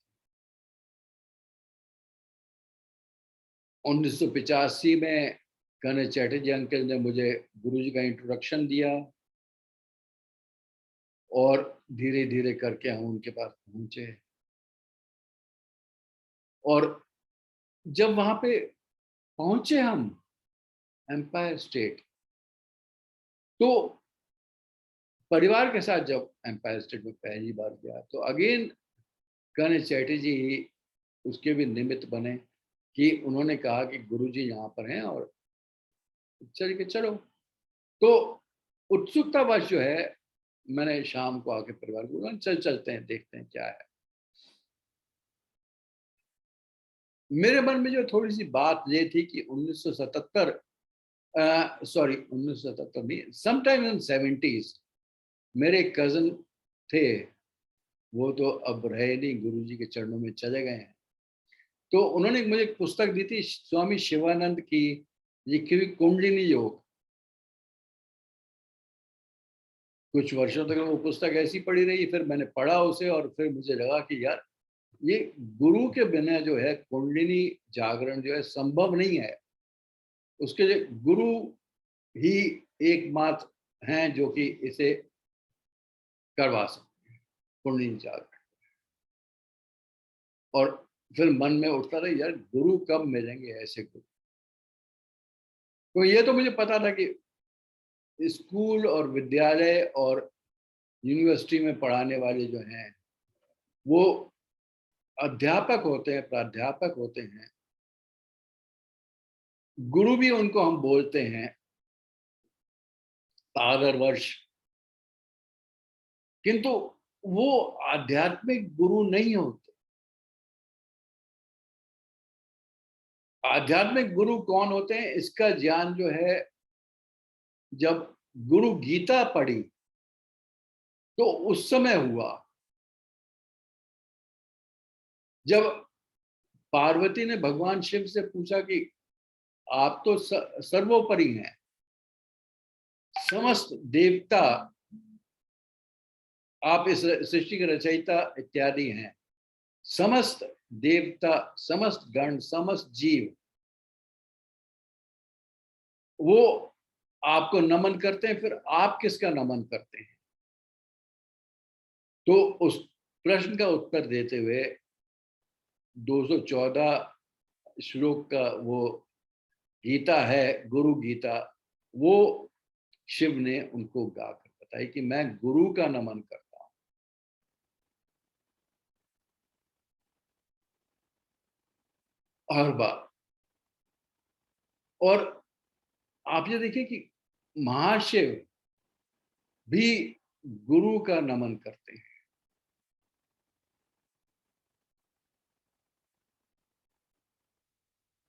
1985 में कन्हैया चैटर्जी अंकल ने मुझे गुरु जी का इंट्रोडक्शन दिया, और धीरे धीरे करके हम उनके पास पहुंचे। और जब वहां पे पहुंचे हम एम्पायर स्टेट, तो परिवार के साथ जब एम्पायर स्टेट में पहली बार गया, तो अगेन कन्हैया चैटर्जी ही उसके भी निमित्त बने कि उन्होंने कहा कि गुरुजी यहाँ पर हैं और चल के चलो। तो उत्सुकतावश जो है मैंने शाम को आके परिवार को बोला चल चलते हैं, देखते हैं क्या है। मेरे मन में जो थोड़ी सी बात ये थी कि 1977 सॉरी 1977 नहीं, समटाइम इन 70s मेरे कजन थे, वो तो अब रहे नहीं, गुरुजी के चरणों में चले गए हैं। तो उन्होंने मुझे एक पुस्तक दी थी स्वामी शिवानंद की लिखी हुई कुंडलिनी योग। कुछ वर्षों तक वो पुस्तक ऐसी पड़ी रही, फिर मैंने पढ़ा उसे और फिर मुझे लगा कि यार ये गुरु के बिना जो है कुंडलिनी जागरण जो है संभव नहीं है। उसके लिए गुरु ही एकमात्र हैं जो कि इसे करवा सकते हैं, कुंडलिनी जागरण। और फिर मन में उठता था यार गुरु कब मिलेंगे ऐसे गुरु। तो ये तो मुझे पता था कि स्कूल और विद्यालय और यूनिवर्सिटी में पढ़ाने वाले जो हैं वो अध्यापक होते हैं, प्राध्यापक होते हैं, गुरु भी उनको हम बोलते हैं आदर्श, किंतु वो आध्यात्मिक गुरु नहीं होते। आध्यात्मिक गुरु कौन होते हैं, इसका ज्ञान जो है जब गुरु गीता पढ़ी तो उस समय हुआ, जब पार्वती ने भगवान शिव से पूछा कि आप तो सर्वोपरि हैं, समस्त देवता, आप इस सृष्टि के रचयिता इत्यादि हैं, समस्त देवता, समस्त गण, समस्त जीव वो आपको नमन करते हैं, फिर आप किसका नमन करते हैं? तो उस प्रश्न का उत्तर देते हुए 214 श्लोक का वो गीता है, गुरु गीता, वो शिव ने उनको गाकर बताई कि मैं गुरु का नमन करता हूं। हर बार। और आप ये देखिए कि महाशिव भी गुरु का नमन करते हैं।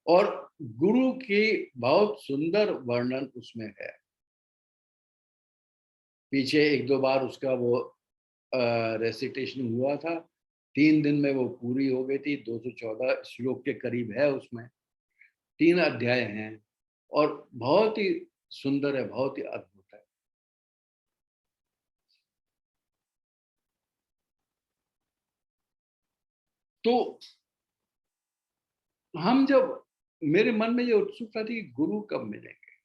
और गुरु की बहुत सुंदर वर्णन उसमें है। पीछे 1-2 बार उसका वो रेसिटेशन हुआ था, 3 दिन में वो पूरी हो गई थी। 214 श्लोक के करीब है उसमें, 3 अध्याय हैं और बहुत ही सुंदर है, बहुत ही अद्भुत है। तो हम जब, मेरे मन में ये उत्सुकता थी कि गुरु कब मिलेंगे,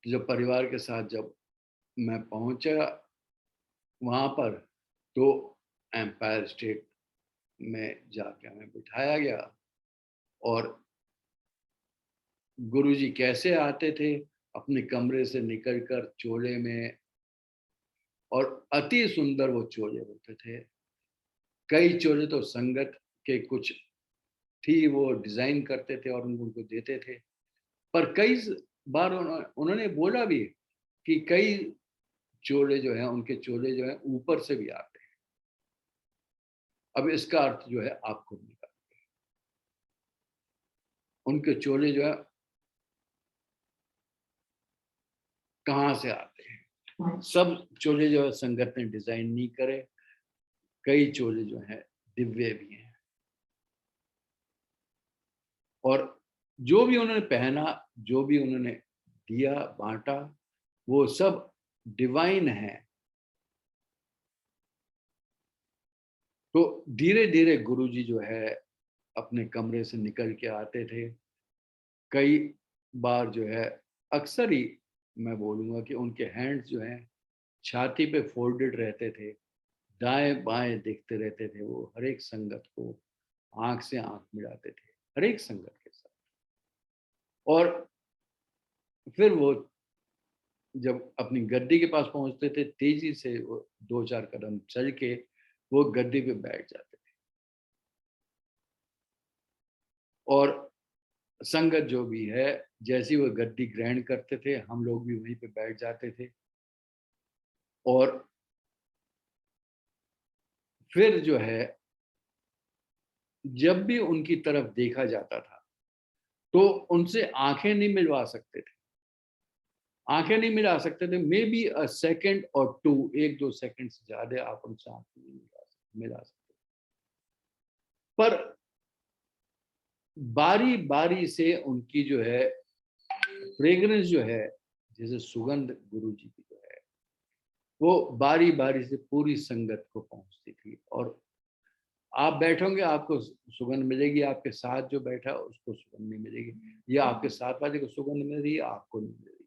तो जब परिवार के साथ जब मैं पहुंचा वहां पर, तो एम्पायर स्टेट में जाके हमें बिठाया गया और गुरुजी कैसे आते थे अपने कमरे से निकलकर चोले में, और अति सुंदर वो चोले होते थे। कई चोले तो संगत के कुछ थी, वो डिजाइन करते थे और उनको देते थे, पर कई बार उन्होंने बोला भी कि कई चोले जो हैं, उनके चोले जो हैं ऊपर से भी आते हैं। अब इसका अर्थ जो है आपको निकाल, उनके चोले जो है कहाँ से आते हैं। सब चोले जो है संगत ने डिजाइन नहीं करे, कई चोले जो हैं दिव्य भी हैं, और जो भी उन्होंने पहना, जो भी उन्होंने दिया बांटा, वो सब डिवाइन है। तो धीरे धीरे गुरुजी जो है अपने कमरे से निकल के आते थे। कई बार जो है, अक्सर ही मैं बोलूँगा कि उनके हैंड्स जो हैं छाती पे फोल्डेड रहते थे, दाएं बाएं देखते रहते थे। वो हर एक संगत को आंख से आंख मिलाते थे, हर एक संगत के साथ। और फिर वो जब अपनी गद्दी के पास पहुंचते थे, तेजी से वो 2-4 कदम चल के वो गद्दी पे बैठ जाते थे, और संगत जो भी है, जैसी वो गद्दी ग्रहण करते थे, हम लोग भी वहीं पे बैठ जाते थे। और फिर जो है, जब भी उनकी तरफ देखा जाता था तो उनसे आंखें नहीं मिलवा सकते थे, आंखें नहीं मिला सकते थे। मे बी अ सेकंड और 2, 1-2 सेकंड से ज्यादा आप उनसे आंखें नहीं मिला सकते। पर बारी बारी से उनकी जो है फ्रेग्रेंस जो है, जैसे सुगंध गुरु जी की जो है, वो बारी बारी से पूरी संगत को पहुंचती थी। और आप बैठोगे आपको सुगंध मिलेगी, आपके साथ जो बैठा उसको सुगंध नहीं मिलेगी, या आपके साथ वाले को सुगंध मिल रही है, आपको नहीं मिल रही।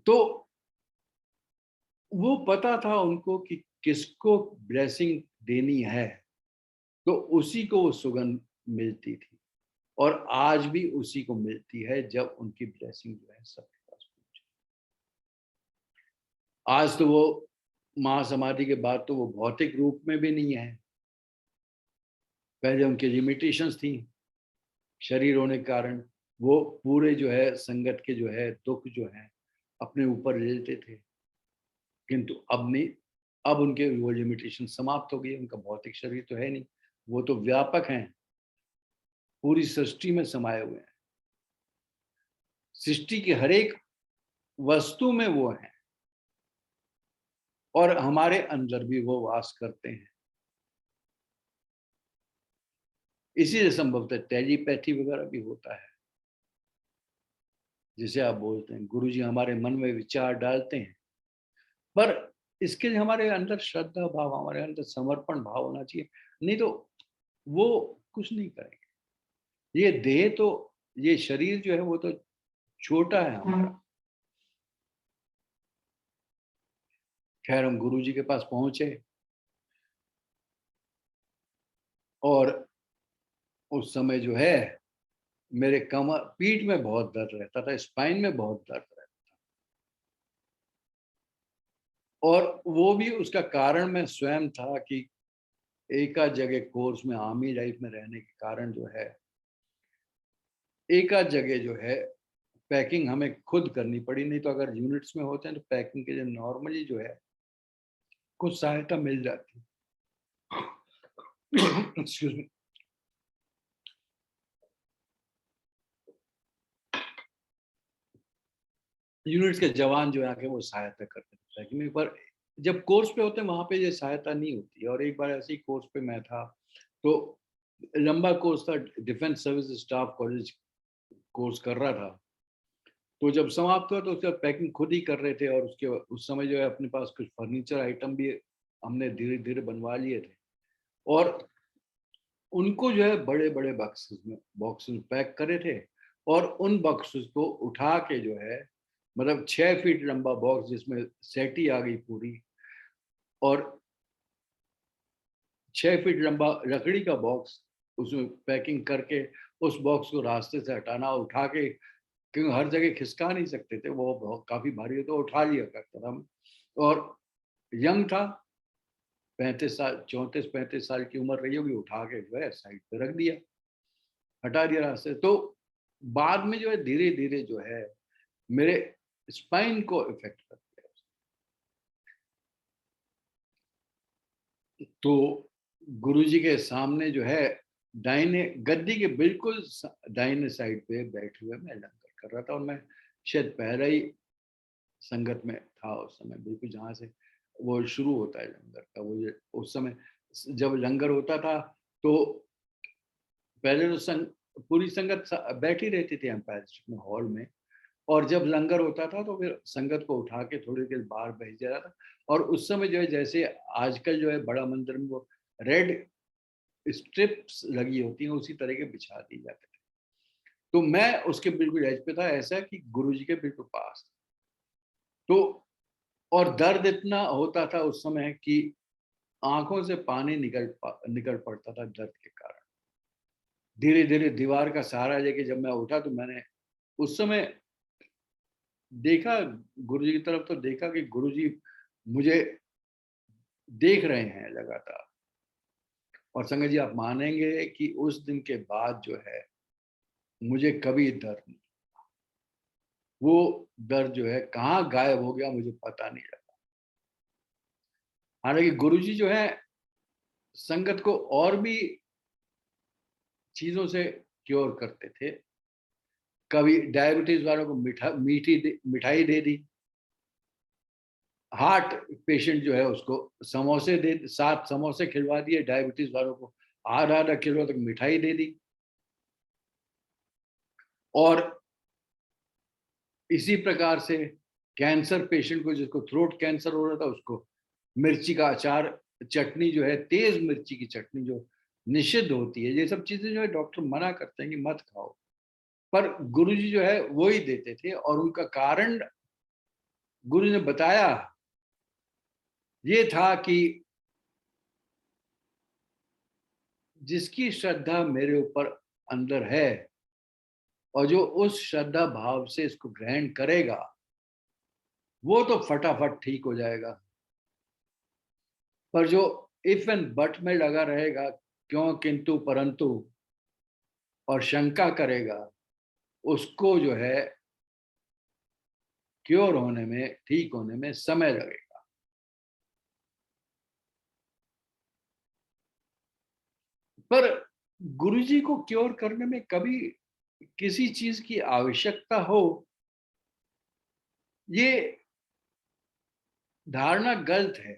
तो वो पता था उनको कि किसको ब्लेसिंग देनी है, तो उसी को वो सुगंध मिलती थी। और आज भी उसी को मिलती है जब उनकी ब्लेसिंग जो है सबके पास पहुंचे। आज तो वो महासमाधि के बाद तो वो भौतिक रूप में भी नहीं है, पहले उनकी लिमिटेशंस थी शरीर होने के कारण, वो पूरे जो है संगत के जो है दुख जो है अपने ऊपर ले लेते थे, किंतु अब नहीं। अब उनके वो लिमिटेशन समाप्त हो गई। उनका भौतिक शरीर तो है नहीं, वो तो व्यापक हैं, पूरी सृष्टि में समाये हुए हैं, सृष्टि की हर एक वस्तु में वो हैं और हमारे अंदर भी वो वास करते हैं। इसीलिए संभवतः टेलीपैथी वगैरह भी होता है, जिसे आप बोलते हैं गुरुजी हमारे मन में विचार डालते हैं, पर इसके लिए हमारे अंदर श्रद्धा भाव, हमारे अंदर समर्पण भाव होना चाहिए, नहीं तो वो कुछ नहीं करेंगे। ये देह तो, ये शरीर जो है वो तो छोटा है हमारा। खैर हम गुरुजी के पास पहुंचे और उस समय जो है मेरे कमर पीठ में बहुत दर्द रहता था, स्पाइन में बहुत दर्द रहता था, और वो भी उसका कारण मैं स्वयं था कि एक आध जगह कोर्स में आर्मी लाइफ में रहने के कारण जो है एक आध जगह जो है पैकिंग हमें खुद करनी पड़ी, नहीं तो अगर यूनिट्स में होते हैं तो पैकिंग के लिए नॉर्मली जो है कुछ सहायता मिल जाती। Excuse me. यूनिट्स के जवान जो है आके वो सहायता करते थे पैकिंग में, पर जब कोर्स पे होते हैं वहां पे ये सहायता नहीं होती। और एक बार ऐसे ही कोर्स पे मैं था, तो लंबा कोर्स था, defence service staff college course कर रहा था, तो जब समाप्त हुआ तो उसका पैकिंग खुद ही कर रहे थे, और उसके उस समय जो है अपने पास कुछ फर्नीचर आइटम भी हमने धीरे धीरे बनवा लिए थे, और उनको जो है बड़े बड़े बॉक्सेस में पैक करे थे, और उन बॉक्सेस को उठा के जो है, मतलब 6 फीट लंबा बॉक्स जिसमें सेटी आ गई पूरी, और 6 फीट लंबा लकड़ी का बॉक्स, उसमें पैकिंग करके उस बॉक्स को रास्ते से हटाना, उठा के, क्योंकि हर जगह खिसका नहीं सकते थे, वो बहुत काफी भारी है, तो उठा लिया करता था। और यंग था, 35 साल, 34-35 साल की उम्र रही होगी, उठा के जो है साइड पे रख दिया, हटा दिया रास्ते। तो बाद में जो है धीरे धीरे जो है मेरे स्पाइन को इफेक्ट कर दिया। तो गुरुजी के सामने जो है दाहिने गद्दी के बिल्कुल दाहिने साइड पे बैठे हुए मैं लंगर कर रहा था, और मैं शायद पहले ही संगत में था उस समय, बिल्कुल जहाँ से वो शुरू होता है लंगर का। वो उस समय जब लंगर होता था तो पहले तो पूरी संगत बैठी रहती थी एम्पायर स्ट्रीट में हॉल में, और जब लंगर होता था तो फिर संगत को उठा के थोड़ी देर बाहर भेज दिया था, और उस समय जो है जैसे आजकल जो है बड़ा मंदिर में वो रेड स्ट्रिप्स लगी होती हैं उसी तरह के बिछा दी जाते थे। तो मैं उसके बिल्कुल एज पे था, ऐसा कि गुरुजी के बिल्कुल पास। तो और दर्द इतना होता था उस समय कि आंखों से पानी निकल पड़ता था दर्द के कारण। धीरे धीरे दीवार का सहारा लेके जब मैं उठा तो मैंने उस समय देखा गुरुजी की तरफ, तो देखा कि गुरुजी मुझे देख रहे हैं लगातार। और संगत जी आप मानेंगे कि उस दिन के बाद जो है मुझे कभी दर्द नहीं, वो दर्द जो है कहाँ गायब हो गया मुझे पता नहीं लगा। हालांकि गुरुजी जो है संगत को और भी चीजों से क्योर करते थे। कभी डायबिटीज वालों को मिठाई दे दी, हार्ट पेशेंट जो है उसको समोसे 7 समोसे खिलवा दिए, डायबिटीज वालों को आधा किलो तक मिठाई दे दी। और इसी प्रकार से कैंसर पेशेंट को, जिसको थ्रोट कैंसर हो रहा था, उसको मिर्ची का अचार, चटनी जो है तेज मिर्ची की चटनी जो निषिद्ध होती है, ये सब चीजें जो है डॉक्टर मना करते हैं कि मत खाओ, पर गुरुजी जो है वो ही देते थे। और उनका कारण गुरु ने बताया ये था कि जिसकी श्रद्धा मेरे ऊपर अंदर है और जो उस श्रद्धा भाव से इसको ग्रहण करेगा वो तो फटाफट ठीक हो जाएगा, पर जो इफ एंड बट में लगा रहेगा क्यों, किंतु, परंतु और शंका करेगा, उसको जो है क्योर होने में, ठीक होने में समय लगेगा। पर गुरुजी को क्योर करने में कभी किसी चीज की आवश्यकता हो, ये धारणा गलत है।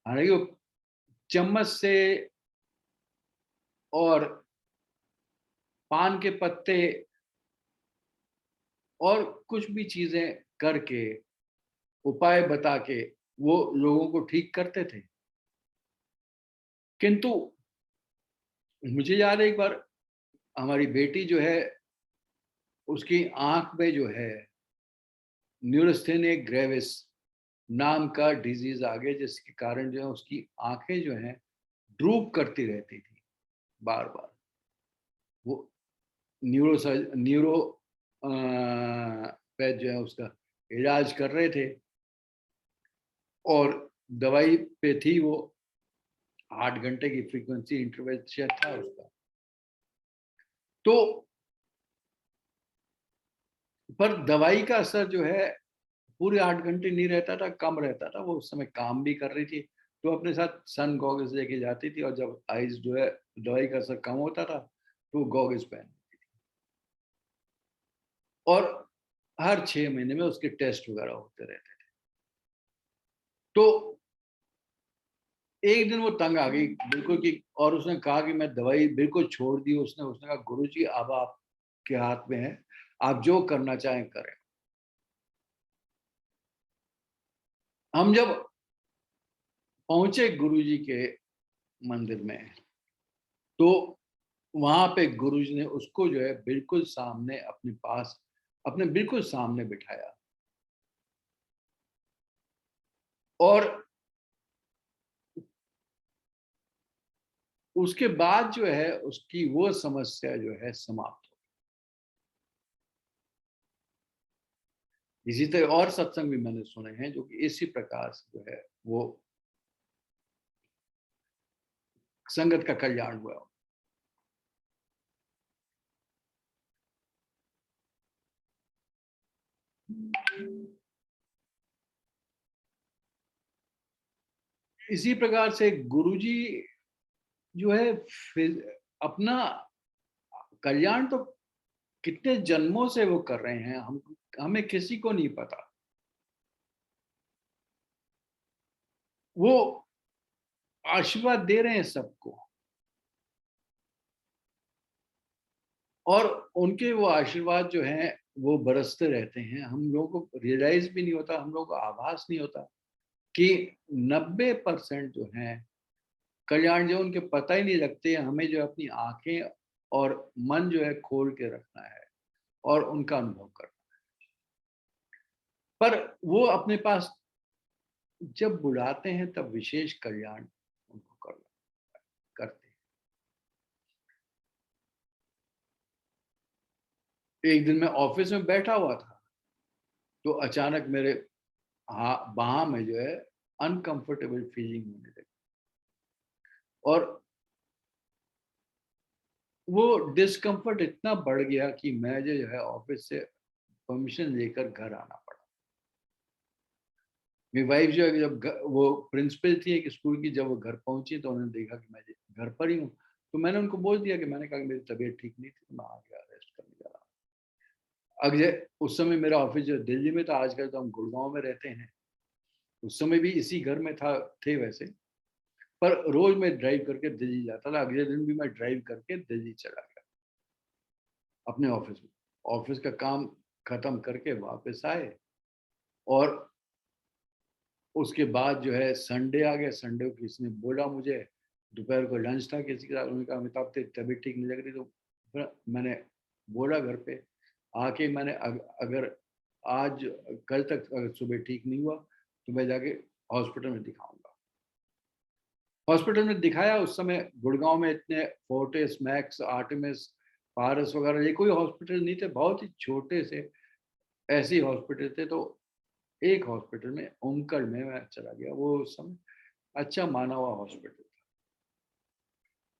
हालांकि वो चम्मच से और पान के पत्ते और कुछ भी चीजें करके, उपाय बता के वो लोगों को ठीक करते थे। किंतु मुझे याद है एक बार हमारी बेटी जो है, उसकी आंख में जो है न्यूरोस्थेनिया ग्रेविस नाम का डिजीज आ गया, जिसके कारण जो है उसकी आंखें जो हैं ड्रूप करती रहती थी बार बार। वो न्यूरो पे जो है उसका इलाज कर रहे थे और दवाई पे थी वो, 8 घंटे की फ्रीक्वेंसी इंटरवल था उसका। तो पर दवाई का असर जो है पूरे 8 घंटे नहीं रहता था, कम रहता था। वो उस समय काम भी कर रही थी, तो अपने साथ सन गॉगल्स लेके जाती थी, और जब आइज जो है दवाई का असर कम होता था तो गॉगल्स पहन, और हर 6 महीने में उसके टेस्ट वगैरह होते रहते थे। तो एक दिन वो तंग आ गई बिल्कुल कि, और उसने कहा कि मैं दवाई बिल्कुल छोड़ दी। उसने कहा गुरुजी अब आपके हाथ में है, आप जो करना चाहें करें। हम जब पहुंचे गुरुजी के मंदिर में, तो वहां पे गुरुजी ने उसको जो है बिल्कुल सामने अपने पास, अपने बिल्कुल सामने बिठाया, और उसके बाद जो है उसकी वो समस्या जो है समाप्त हो। इसी तरह और सत्संग भी मैंने सुने हैं जो कि इसी प्रकार से जो है वो संगत का कल्याण हुआ। इसी प्रकार से गुरुजी जो है फिर अपना कल्याण तो कितने जन्मों से वो कर रहे हैं, हमें किसी को नहीं पता। वो आशीर्वाद दे रहे हैं सबको, और उनके वो आशीर्वाद जो हैं वो बरसते रहते हैं। हम लोगों को रियलाइज भी नहीं होता, हम लोगों को आभास नहीं होता कि 90% जो हैं कल्याण जो उनके पता ही नहीं लगते। हमें जो अपनी आंखें और मन जो है खोल के रखना है और उनका अनुभव करना। पर वो अपने पास जब बुलाते हैं तब विशेष कल्याण उनको करते हैं। एक दिन मैं ऑफिस में बैठा हुआ था, तो अचानक मेरे बाह में जो है अनकंफर्टेबल फीलिंग होने लगी, और वो डिस्कम्फर्ट इतना बढ़ गया कि मैं जो है ऑफिस से परमिशन लेकर घर आना पड़ा। मेरी वाइफ जो है जब वो प्रिंसिपल थी एक स्कूल की, जब वो घर पहुंची तो उन्होंने देखा कि मैं घर पर ही हूँ, तो मैंने उनको बोल दिया कि मैंने कहा कि मेरी तबीयत ठीक नहीं थी, तो मैं आ गया, रेस्ट करने जा रहा हूँ। अगर उस समय मेरा ऑफिस जो दिल्ली में था, आजकल तो हम गुड़गांव में रहते हैं, उस समय भी इसी घर में थे वैसे, पर रोज मैं ड्राइव करके दिल्ली जाता था। अगले दिन भी मैं ड्राइव करके दिल्ली चला गया अपने ऑफिस में। ऑफिस का काम खत्म करके वापस आए, और उसके बाद जो है संडे आ गया। संडे को किसी ने बोला मुझे, दोपहर को लंच था किसी के साथ, उन्होंने कहा अमिताभ तेरी तबीयत ठीक नहीं लग रही। तो फिर मैंने बोला घर पे आके, मैंने अगर आज कल तक अगर सुबह ठीक नहीं हुआ तो मैं जाके हॉस्पिटल में दिखाऊंगा। हॉस्पिटल में दिखाया। उस समय गुड़गांव में इतने फोर्टिस, मैक्स, आर्टेमिस, पारस वगैरह ये कोई हॉस्पिटल नहीं थे, बहुत ही छोटे से ऐसे हॉस्पिटल थे। तो एक हॉस्पिटल में ओमकर में मैं चला गया, वो उस समय अच्छा माना हुआ हॉस्पिटल था।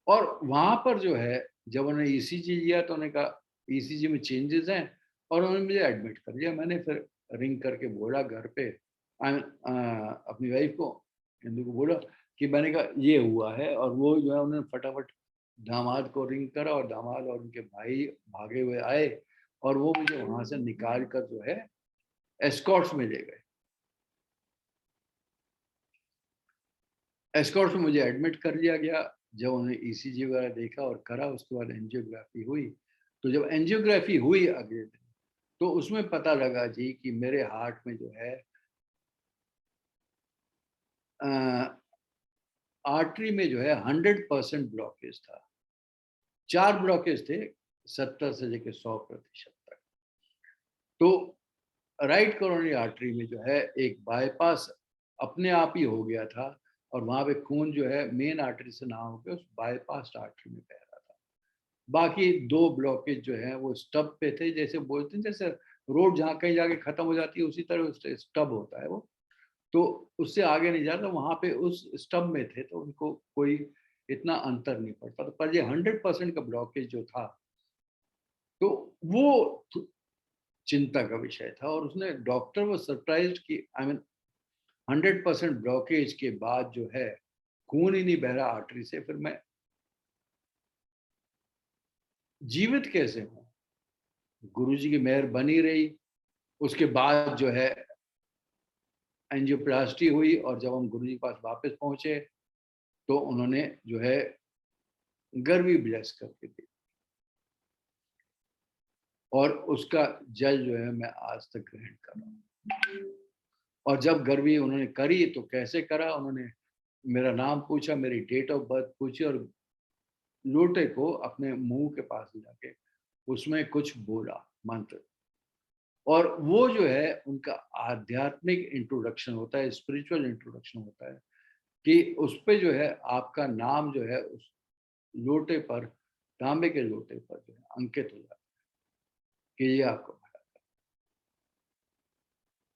और वहां पर जो है जब उन्होंने ईसीजी लिया तो उन्होंने कहा ईसीजी में चेंजेस हैं, और उन्होंने मुझे एडमिट कर दिया। मैंने फिर रिंग करके बोला घर पे, अपनी वाइफ को, हिंदू को बोला कि मैंने कहा ये हुआ है, और वो जो है उन्होंने फटाफट दामाद को रिंग करा, और दामाद और उनके भाई भागे हुए आए, और वो मुझे वहां से निकाल कर जो है एस्कॉर्ट्स में ले गए। एस्कॉर्ट्स में मुझे एडमिट कर लिया गया। जब उन्होंने ईसीजी वगैरह देखा और करा, उसके बाद एंजियोग्राफी हुई। तो जब एंजियोग्राफी हुई अगले दिन, तो उसमें पता लगा जी कि मेरे हार्ट में जो है आर्टरी में जो है 100% ब्लॉकेज था। 4 ब्लॉकेज थे, 70 से लेकर 100% तक। तो राइट कोरोनरी आर्टरी में जो है एक बाईपास अपने आप ही हो गया था, और वहां पे खून जो है मेन आर्टरी से ना होकर उस बाईपास आर्टरी में बह रहा था। बाकी 2 ब्लॉकेज जो है वो स्टब पे थे, जैसे बोलते हैं जैसे रोड जहाँ कहीं जाके खत्म हो जाती है उसी तरह स्टब होता है वो, तो उससे आगे नहीं जाता, वहां पे उस स्टब में थे, तो उनको कोई इतना अंतर नहीं पड़ता। तो पर ये 100% का ब्लॉकेज जो था, तो वो चिंता का विषय था। और उसने डॉक्टर वो सरप्राइज कि आई मीन 100% ब्लॉकेज के बाद जो है खून ही नहीं बह रहा आर्टरी से, फिर मैं जीवित कैसे हूँ? गुरुजी की मेहर बनी रही। उसके बाद जो है एंजियोप्लास्टी हुई, और जब हम गुरुजी के पास वापस पहुंचे तो उन्होंने जो है गर्वी ब्लेस करके दी, और उसका जल जो है मैं आज तक ग्रहण कर रहा हूँ। और जब गर्वी उन्होंने करी तो कैसे करा, उन्होंने मेरा नाम पूछा, मेरी डेट ऑफ बर्थ पूछी, और लोटे को अपने मुंह के पास जाके उसमें कुछ बोला मंत्र, और वो जो है उनका आध्यात्मिक इंट्रोडक्शन होता है, स्पिरिचुअल इंट्रोडक्शन होता है, कि उस पे जो है आपका नाम जो है उस लोटे पर, तांबे के लोटे पर जो है अंकित हो जाता है कि ये आपको भला करे।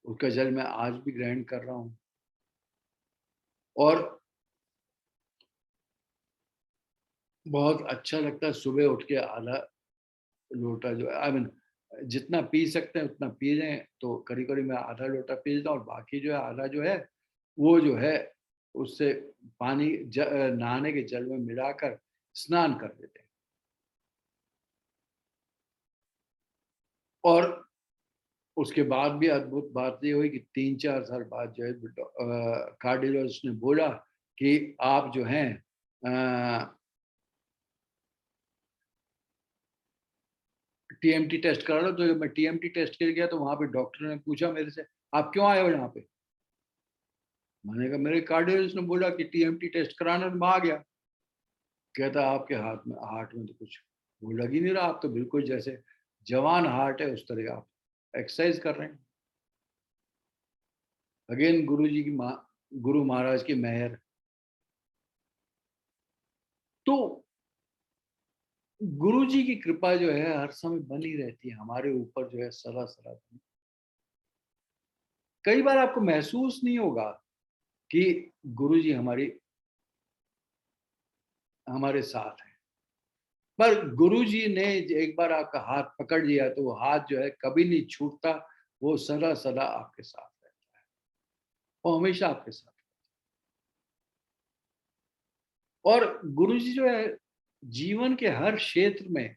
उसका जल मैं आज भी ग्रहण कर रहा हूँ। और बहुत अच्छा लगता है सुबह उठ के आधा लोटा जो है, आई मीन जितना पी सकते हैं उतना पी लें, तो करीब करीब मैं आधा लोटा पी लेता हूँ, और बाकी जो है आधा जो है वो जो है उससे पानी नहाने के जल में मिलाकर स्नान कर देते हैं। और उसके बाद भी अद्भुत बात ये हुई कि 3-4 साल बाद जो है कार्डियोलॉजिस्ट ने बोला कि आप जो हैं टीएमटी टेस्ट करा लो। तो जब मैं टीएमटी टेस्ट के लिए गया तो वहां पे डॉक्टर ने पूछा मेरे से, आप क्यों आए हो यहाँ पे? मैंने कहा मेरे कार्डियोलॉजिस्ट ने बोला कि टीएमटी टेस्ट कराना, तो मैं आ गया। कहता आपके हार्ट में तो कुछ वो लग ही नहीं रहा, आप तो बिल्कुल जैसे जवान हार्ट है उस तरह आप एक्सरसाइज कर रहे हैं। अगेन गुरु महाराज की मेहर। तो गुरु जी की कृपा जो है हर समय बनी रहती है हमारे ऊपर, जो है सदा सदा बनी। कई बार आपको महसूस नहीं होगा कि गुरु जी हमारे साथ हैं, पर गुरु जी ने एक बार आपका हाथ पकड़ लिया तो वो हाथ जो है कभी नहीं छूटता, वो सदा सदा आपके साथ रहता है, वो हमेशा आपके साथ। और गुरु जी जो है जीवन के हर क्षेत्र में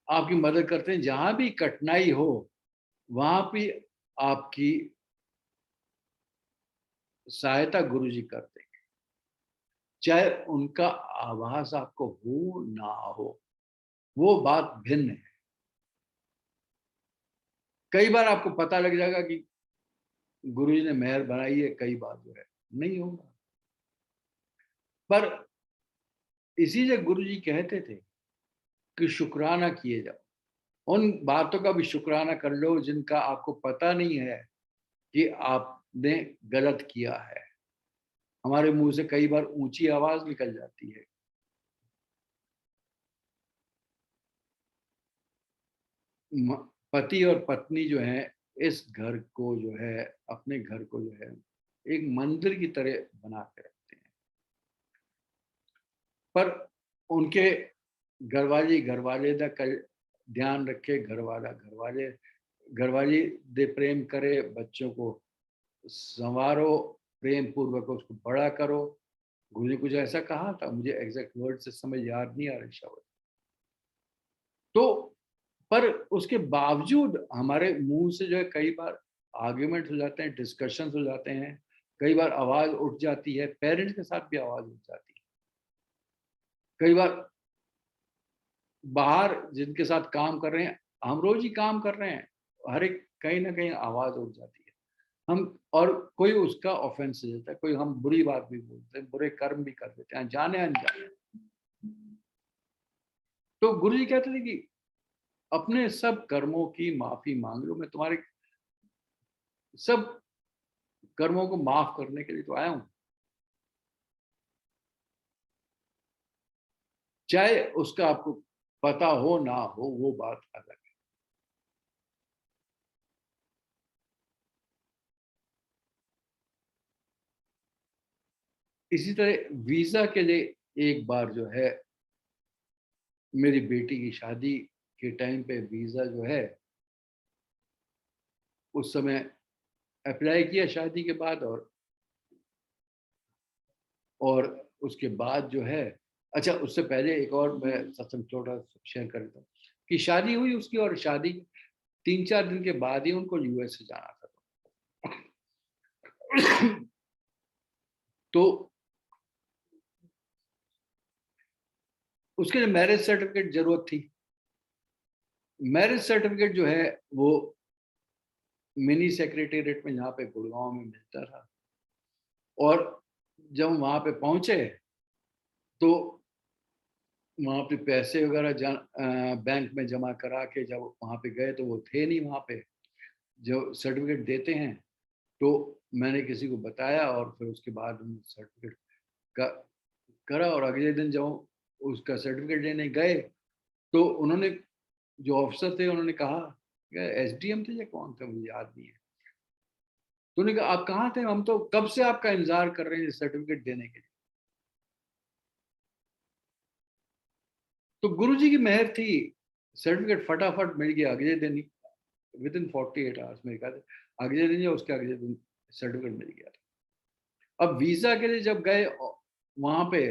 आपकी मदद करते हैं। जहां भी कठिनाई हो वहां भी आपकी सहायता गुरु जी करते हैं, चाहे उनका आभास आपको हो ना हो, वो बात भिन्न है। कई बार आपको पता लग जाएगा कि गुरु जी ने मेहर बनाई है, कई बार जो है नहीं होगा। पर इसीलिए गुरु जी कहते थे कि शुक्राना किए जाओ, उन बातों का भी शुक्राना कर लो जिनका आपको पता नहीं है कि आपने गलत किया है। हमारे मुंह से कई बार ऊंची आवाज निकल जाती है, पति और पत्नी जो है इस घर को जो है, अपने घर को जो है एक मंदिर की तरह बना के रखते हैं। पर उनके घरवाले दा ध्यान रखे, घरवाली दे प्रेम करे, बच्चों को संवारो, प्रेम पूर्वक उसको बड़ा करो। गुरु ने कुछ ऐसा कहा था, मुझे एग्जैक्ट वर्ड से समझ याद नहीं आ रहे शब्द। तो पर उसके बावजूद हमारे मुंह से जो है कई बार आर्ग्यूमेंट हो जाते हैं, डिस्कशंस हो जाते हैं, कई बार आवाज उठ जाती है, पेरेंट्स के साथ भी आवाज उठ जाती है। कई बार बाहर जिनके साथ काम कर रहे हैं, हम रोज ही काम कर रहे हैं, हर एक कहीं ना कहीं आवाज उठ जाती है। हम और कोई उसका ऑफेंस ले जाता है, कोई हम बुरी बात भी बोलते हैं, बुरे कर्म भी कर देते हैं, जाने अनजाने। तो गुरु जी कहते थे कि अपने सब कर्मों की माफी मांग लो, मैं तुम्हारे सब कर्मों को माफ करने के लिए तो आया हूं। चाहे उसका आपको पता हो ना हो, वो बात अलग है। इसी तरह वीजा के लिए एक बार जो है मेरी बेटी की शादी के टाइम पे वीजा जो है उस समय अप्लाई किया शादी के बाद, और उसके बाद जो है, अच्छा उससे पहले एक और मैं सत्संग थोड़ा शेयर कर देता हूँ कि शादी हुई उसकी, और शादी 3-4 दिन के बाद ही उनको यूएस से जाना था। तो उसके लिए मैरिज सर्टिफिकेट जरूरत थी। मैरिज सर्टिफिकेट जो है वो मिनी सेक्रेटेरिएट में यहाँ पे गुड़गांव में मिलता था, और जब वहां पे पहुंचे तो वहां पे पैसे वगैरह बैंक में जमा करा के जब वहां पे गए तो वो थे नहीं वहां पे जो सर्टिफिकेट देते हैं। तो मैंने किसी को बताया, और फिर उसके बाद सर्टिफिकेट का करा, और अगले दिन जब उसका सर्टिफिकेट लेने गए तो उन्होंने, जो ऑफिसर थे, उन्होंने कहा, एसडीएम थे या कौन थे मुझे याद नहीं है, तो उन्होंने कहा आप कहाँ थे, हम तो कब से आपका इंतजार कर रहे हैं सर्टिफिकेट देने के लिए। तो गुरुजी की मेहर थी, सर्टिफिकेट फटाफट मिल गया अगले दिन ही, विद इन 48 आवर्स मेरे ख्याल, अगले दिन या उसके अगले दिन सर्टिफिकेट मिल गया था। अब वीजा के लिए जब गए वहां पे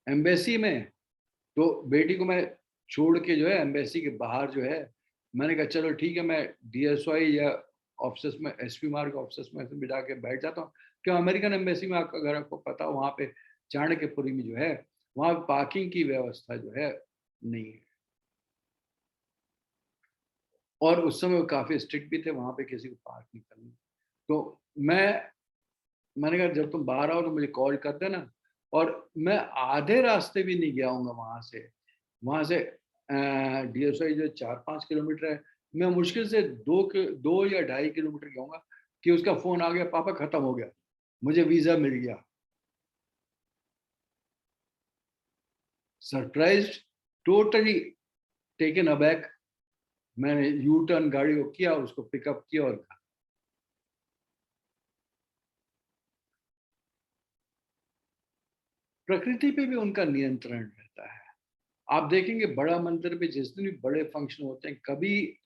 एम्बेसी में, तो बेटी को मैं छोड़ के जो है एम्बेसी के बाहर जो है, मैंने कहा चलो ठीक है, मैं डीएसवाई या ऑफिस में, एसपी मार्ग ऑफिस में भी जाके बैठ जाता हूँ। क्यों, अमेरिकन एम्बेसी में आपका, अगर आपको पता हो, वहाँ पे चाणक्यपुरी में जो है वहाँ पार्किंग की व्यवस्था जो है नहीं है, और उस समय वो काफी स्ट्रिक्ट भी थे, वहाँ पे किसी को पार्क नहीं करनी। तो मैंने कहा जब तुम बाहर आओ तो मुझे कॉल कर देना, और मैं आधे रास्ते भी नहीं गया हूँगा वहां से डीएसआई जो 4-5 किलोमीटर है, मैं मुश्किल से 2 या 2.5 किलोमीटर गया कि उसका फोन आ गया, पापा खत्म हो गया, मुझे वीजा मिल गया। Surprised, totally taken aback. मैंने यू टर्न गाड़ी को किया, उसको पिकअप किया और कहा। प्रकृति पे भी उनका नियंत्रण रहता है। आप देखेंगे बड़ा मंदिर में जिस दिन भी बड़े फंक्शन होते हैं, कभी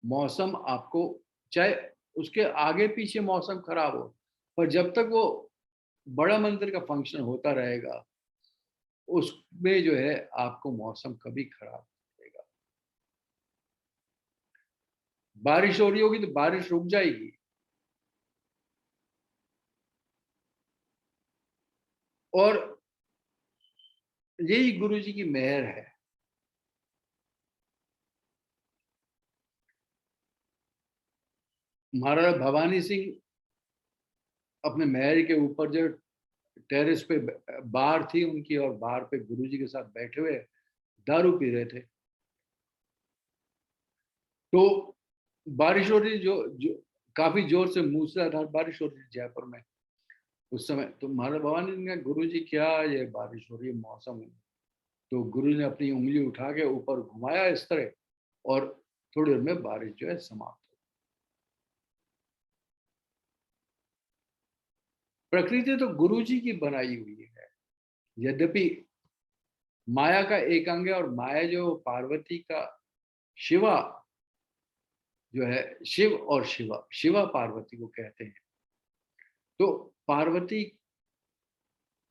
मौसम आपको, चाहे उसके आगे पीछे मौसम खराब हो, पर जब तक वो बड़ा मंदिर का फंक्शन होता रहेगा, उसमें जो है आपको मौसम कभी खराब नहीं रहेगा। बारिश हो रही होगी तो बारिश रुक जाएगी, और यही गुरु जी की मेहर है। महाराजा भवानी सिंह अपने महल के ऊपर जो टेरेस पे बार थी उनकी, और बार पे गुरुजी के साथ बैठे हुए दारू पी रहे थे। तो बारिश हो रही, जो काफी जोर से मूसलाधार बारिश हो रही जयपुर में उस समय। तो महाराज भवानी ने कहा, गुरुजी क्या ये बारिश हो रही है, मौसम है। तो गुरु ने अपनी उंगली उठा के ऊपर घुमाया इस तरह, और थोड़ी देर में बारिश जो है समाप्त हो। प्रकृति तो गुरु जी की बनाई हुई है। यद्यपि माया का एक अंग है, और माया जो पार्वती का शिवा जो है, शिव और शिवा, शिवा पार्वती को कहते हैं। तो पार्वती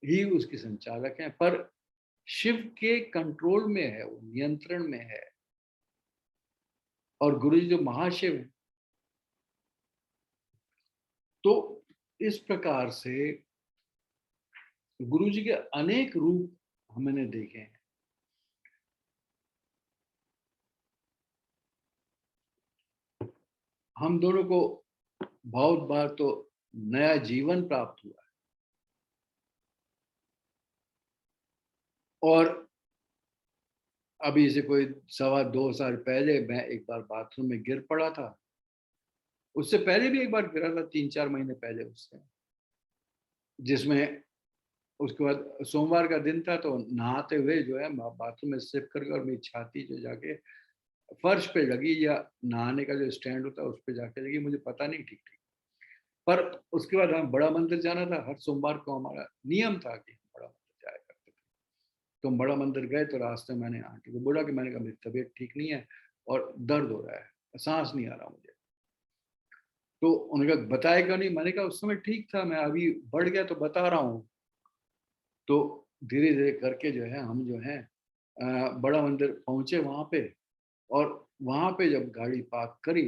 ही उसकी संचालक है, पर शिव के कंट्रोल में है, वो नियंत्रण में है। और गुरु जी जो महाशिव है, तो इस प्रकार से गुरु जी के अनेक रूप हमने देखे हैं। हम दोनों को बहुत बार तो नया जीवन प्राप्त हुआ है, और अभी से कोई 2.25 साल पहले मैं एक बार बाथरूम में गिर पड़ा था। उससे पहले भी एक बार गिरा था, 3-4 महीने पहले उससे, जिसमें उसके बाद सोमवार का दिन था, तो नहाते हुए जो है बाथरूम में स्लिप करके, और मेरी छाती जो जाके फर्श पे लगी, या नहाने का जो स्टैंड होता है उस पे जाके लगी, मुझे पता नहीं ठीक ठीक। पर उसके बाद हम बड़ा मंदिर जाना था, हर सोमवार को हमारा नियम था कि हम बड़ा मंदिर जाया करते थे। तो हम बड़ा मंदिर गए, तो रास्ते में मैंने आंटी को बोला कि मैंने कहा मेरी तबीयत ठीक नहीं है और दर्द हो रहा है, सांस नहीं आ रहा मुझे। तो उन्होंने कहा बताया क्यों नहीं? मैंने कहा उस समय ठीक था, मैं अभी बढ़ गया तो बता रहा हूँ। तो धीरे धीरे करके जो है हम जो है बड़ा मंदिर पहुंचे वहां पे, और वहां पे जब गाड़ी पार्क करी,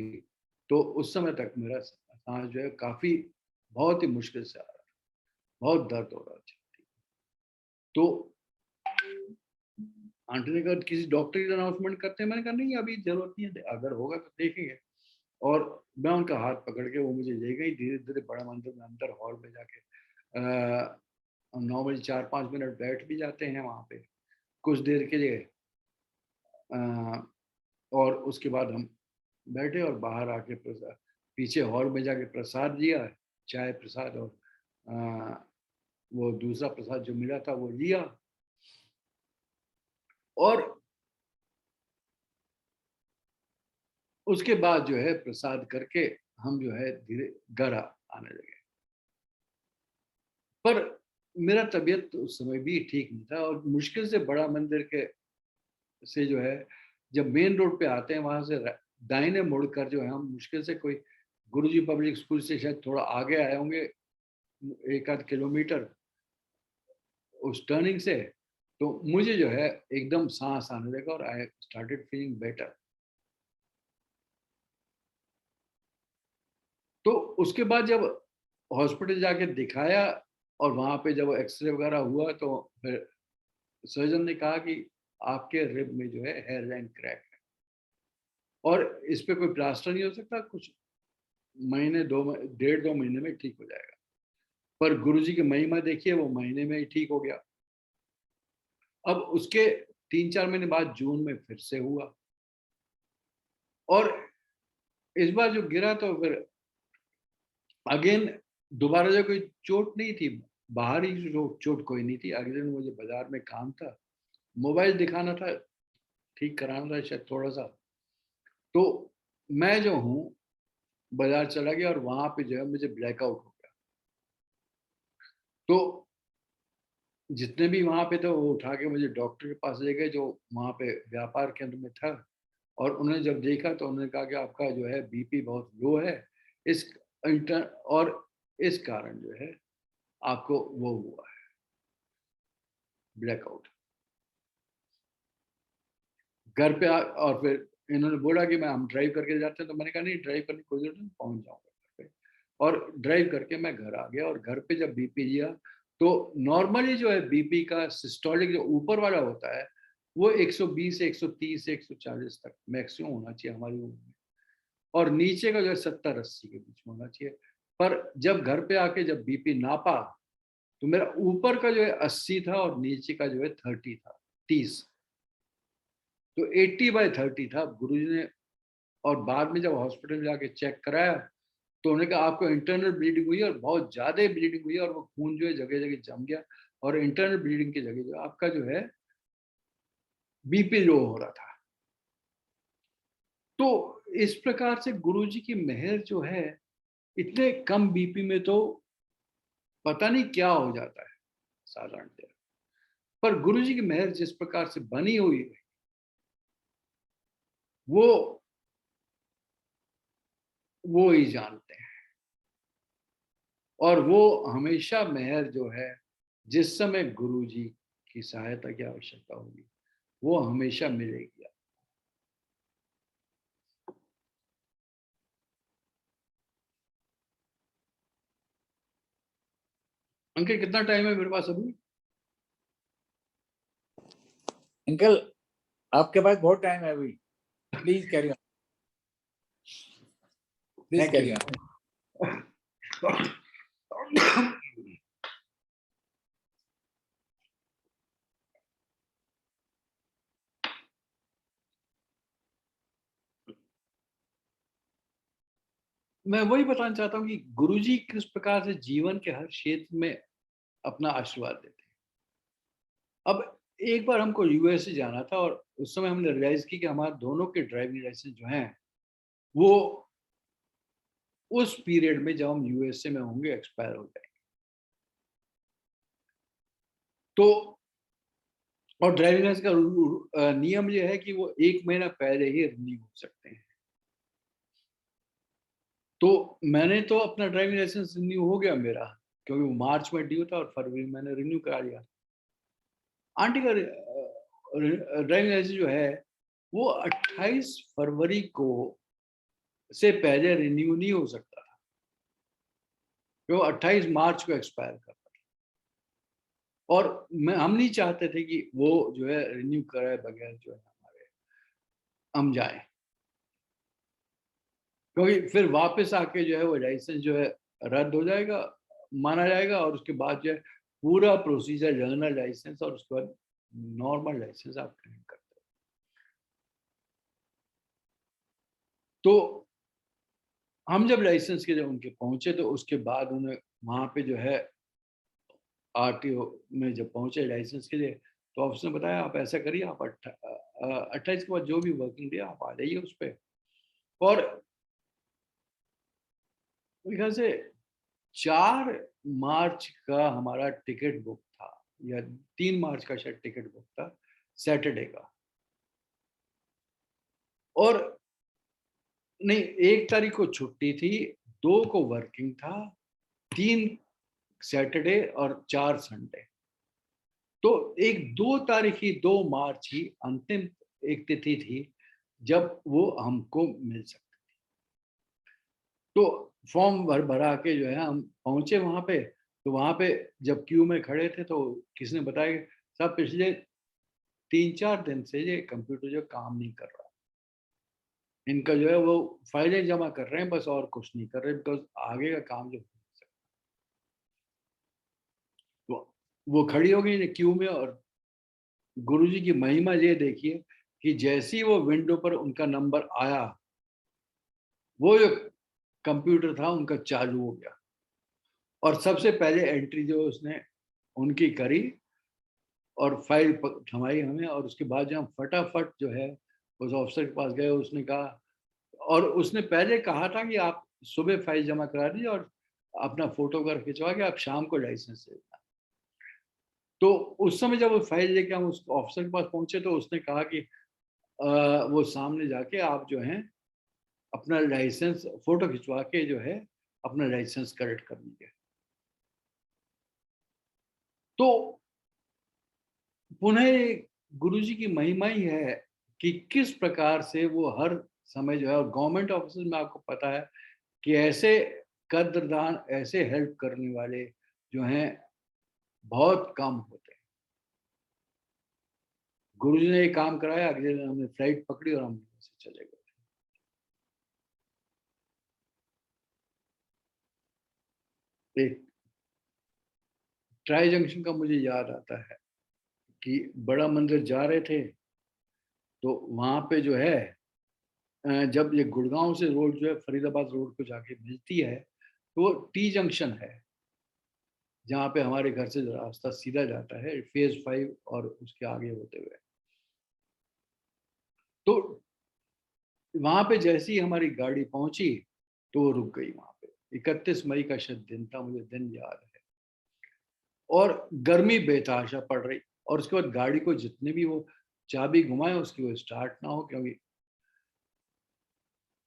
तो उस समय तक मेरा सांस जो है काफी बहुत ही मुश्किल से आ रहा था, बहुत दर्द हो रहा था। तो आंटी ने कहा किसी डॉक्टर की अनाउंसमेंट करते हैं? मैंने कहा नहीं अभी जरूरत नहीं है, अगर होगा तो देखेंगे। और मैं उनका हाथ पकड़ के, वो मुझे ले गई धीरे धीरे बड़ा मंदिर में, अंदर हॉल में जाके। नॉर्मली 4-5 मिनट बैठ भी जाते हैं वहाँ पे कुछ देर के लिए, और उसके बाद हम बैठे, और बाहर आके प्रसाद, पीछे हॉल में जाके प्रसाद लिया, चाय प्रसाद, और वो दूसरा प्रसाद जो मिला था वो लिया, और उसके बाद जो है प्रसाद करके हम जो है धीरे घर आने लगे। पर मेरा तबीयत तो उस समय भी ठीक नहीं था, और मुश्किल से बड़ा मंदिर के से जो है, जब मेन रोड पे आते हैं वहां से दाहिने मुड़कर जो है, हम मुश्किल से कोई गुरुजी पब्लिक स्कूल से शायद थोड़ा आगे आए होंगे, 1-8 किलोमीटर उस टर्निंग से, तो मुझे जो है एकदम सांस आने लगा, और आई स्टार्टेड फीलिंग बेटर। तो उसके बाद जब हॉस्पिटल जाके दिखाया, और वहां पे जब एक्सरे वगैरह हुआ, तो फिर सर्जन ने कहा कि आपके रिब में जो है हेयर लाइन क्रैक है, और इस पे कोई प्लास्टर नहीं हो सकता, कुछ महीने 1.5-2 महीने में ठीक हो जाएगा। पर गुरुजी की महिमा देखिए, वो महीने में ही ठीक हो गया। अब उसके 3-4 महीने बाद जून में फिर से हुआ, और इस बार जो गिरा तो फिर अगेन दोबारा जो कोई चोट नहीं थी, बाहरी चोट कोई नहीं थी। अगले दिन मुझे बाजार में काम था, मोबाइल दिखाना था, ठीक कराना था शायद थोड़ा सा, तो मैं जो हूँ बाजार चला गया, और वहां पे जो है मुझे ब्लैकआउट हो गया। तो जितने भी वहां पे थे वो उठा के मुझे डॉक्टर के पास ले गए, जो वहां पे व्यापार केंद्र में था, और उन्होंने जब देखा तो उन्होंने कहा कि आपका जो है बीपी बहुत लो है, इस और इस कारण जो है आपको वो हुआ है ब्लैकआउट। घर पे और फिर इन्होंने बोला कि मैं हम ड्राइव करके जाते हैं, तो मैंने कहा नहीं ड्राइव करने की कोई जरूरत नहीं, पहुंच जाऊंगा घर पे। और ड्राइव करके मैं घर आ गया, और घर पे जब बीपी लिया, तो नॉर्मली जो है बीपी का सिस्टोलिक जो ऊपर वाला होता है वो 120 से 130 से 140 तक मैक्सिमम होना चाहिए हमारी उम्र में, और नीचे का जो है 70-80 के बीच में होना चाहिए। पर जब घर पे आके जब बीपी नापा, तो मेरा ऊपर का जो है 80 था, और नीचे का जो है 30 था, 30। तो 80/30 था गुरुजी ने। और बाद में जब हॉस्पिटल में जाके चेक कराया, तो उन्होंने कहा आपको इंटरनल ब्लीडिंग हुई है, और बहुत ज्यादा ब्लीडिंग हुई है, और वो खून जो है जगह जगह जम गया, और इंटरनल ब्लीडिंग की जगह जो आपका जो है बीपी लो हो रहा था। तो इस प्रकार से गुरुजी की मेहर जो है, इतने कम बीपी में तो पता नहीं क्या हो जाता है साधारणतः। पर गुरुजी की मेहर जिस प्रकार से बनी हुई है, वो ही जानते हैं। और वो हमेशा मेहर जो है, जिस समय गुरुजी की सहायता की आवश्यकता होगी, वो हमेशा मिलेगी। अंकित, कितना टाइम है मेरे पास अभी? अंकल आपके पास बहुत टाइम है अभी, please carry on, please Thank carry you. On. मैं वही बताना चाहता हूँ कि गुरुजी किस प्रकार से जीवन के हर क्षेत्र में अपना आशीर्वाद देते हैं। अब एक बार हमको यूएस से जाना था, और उस समय हमने रियलाइज की कि हमारे दोनों के ड्राइविंग लाइसेंस जो हैं, वो उस पीरियड में जब हम यूएसए में होंगे एक्सपायर हो जाएंगे। तो और ड्राइविंग लाइसेंस का नियम ये है कि वो 1 महीना पहले ही रिन्यू हो सकते हैं। तो मैंने तो अपना ड्राइविंग लाइसेंस रिन्यू हो गया मेरा, क्योंकि वो मार्च में ड्यू था और फरवरी में मैंने रिन्यू करा लिया। आंटी का ड्राइविंग लाइसेंस जो है वो 28 फरवरी को से पहले रिन्यू नहीं हो सकता था, वो 28 मार्च को एक्सपायर करता था। और हम नहीं चाहते थे कि वो जो है रिन्यू कराए बगैर जो है हमारे हम जाए, क्योंकि फिर वापस आके जो है वो लाइसेंस जो है रद्द हो जाएगा, माना जाएगा, और उसके बाद जो है पूरा प्रोसीजर लर्नर लाइसेंस और उसके बाद नॉर्मल लाइसेंस आप क्लेम करते हैं। तो हम जब लाइसेंस के जब उनके पहुंचे, तो उसके बाद उन्हें वहां पे जो है आरटीओ में जब पहुंचे लाइसेंस के लिए, तो ऑफिसर ने बताया आप ऐसा करिए, आप 28 के बाद जो भी वर्किंग डे आप आ जाइए उस पर। और मेरे ख्याल से 4 मार्च का हमारा टिकट बुक था, या 3 मार्च का शायद टिकट बुक था, सैटरडे का। और नहीं, 1 तारीख को छुट्टी थी, 2 को वर्किंग था, 3 सैटरडे और 4 संडे। तो एक 2 तारीख ही, 2 मार्च ही अंतिम एक तिथि थी जब वो हमको मिल सकती थी। तो फॉर्म भरा के जो है हम पहुंचे वहां पे। तो वहां पे जब क्यू में खड़े थे, तो किसने बताया कि साहब पिछले 3-4 दिन से ये कंप्यूटर जो काम नहीं कर रहा, इनका जो है वो फाइलें जमा कर रहे हैं बस, और कुछ नहीं कर रहे, बिकॉज आगे का काम जो वो खड़ी हो गई क्यू में। और गुरुजी की महिमा ये देखिए कि जैसे ही वो विंडो पर उनका नंबर आया, वो जो कंप्यूटर था उनका चालू हो गया, और सबसे पहले एंट्री जो उसने उनकी करी और फाइल थमाई हमें। और उसके बाद जो हम फटाफट जो है उस ऑफिसर के पास गए, उसने कहा, और उसने पहले कहा था कि आप सुबह फाइल जमा करा दीजिए और अपना फोटोग्राफ खिंचवा के आप शाम को लाइसेंस दे देना। तो उस समय जब वो फाइल लेके हम उस ऑफिसर के पास पहुंचे, तो उसने कहा कि वो सामने जाके आप जो हैं अपना लाइसेंस फोटो खिंचवा के जो है अपना लाइसेंस करेक्ट कर लीजिए। तो पुनः गुरुजी की महिमा ही है कि किस प्रकार से वो हर समय जो है, और गवर्नमेंट ऑफिस में आपको पता है कि ऐसे कद्रदान, ऐसे हेल्प करने वाले जो हैं बहुत कम होते हैं। गुरुजी ने ये काम कराया, अगले दिन हमने फ्लाइट पकड़ी और हम से चले गए। एक ट्राई जंक्शन का मुझे याद आता है कि बड़ा मंदिर जा रहे थे, तो वहां पे जो है जब ये गुड़गांव से रोड जो है फरीदाबाद रोड को जाके मिलती है, तो वो टी जंक्शन है जहाँ पे हमारे घर से रास्ता सीधा जाता है फेज 5 और उसके आगे होते हुए। तो वहां पे जैसी ही हमारी गाड़ी पहुंची, तो वो रुक गई वहां पे। 31 मई का शायद दिन था, मुझे दिन याद है, और गर्मी बेतहाशा पड़ रही। और उसके बाद गाड़ी को जितने भी वो चाबी घुमाए उसकी वो स्टार्ट ना हो, क्योंकि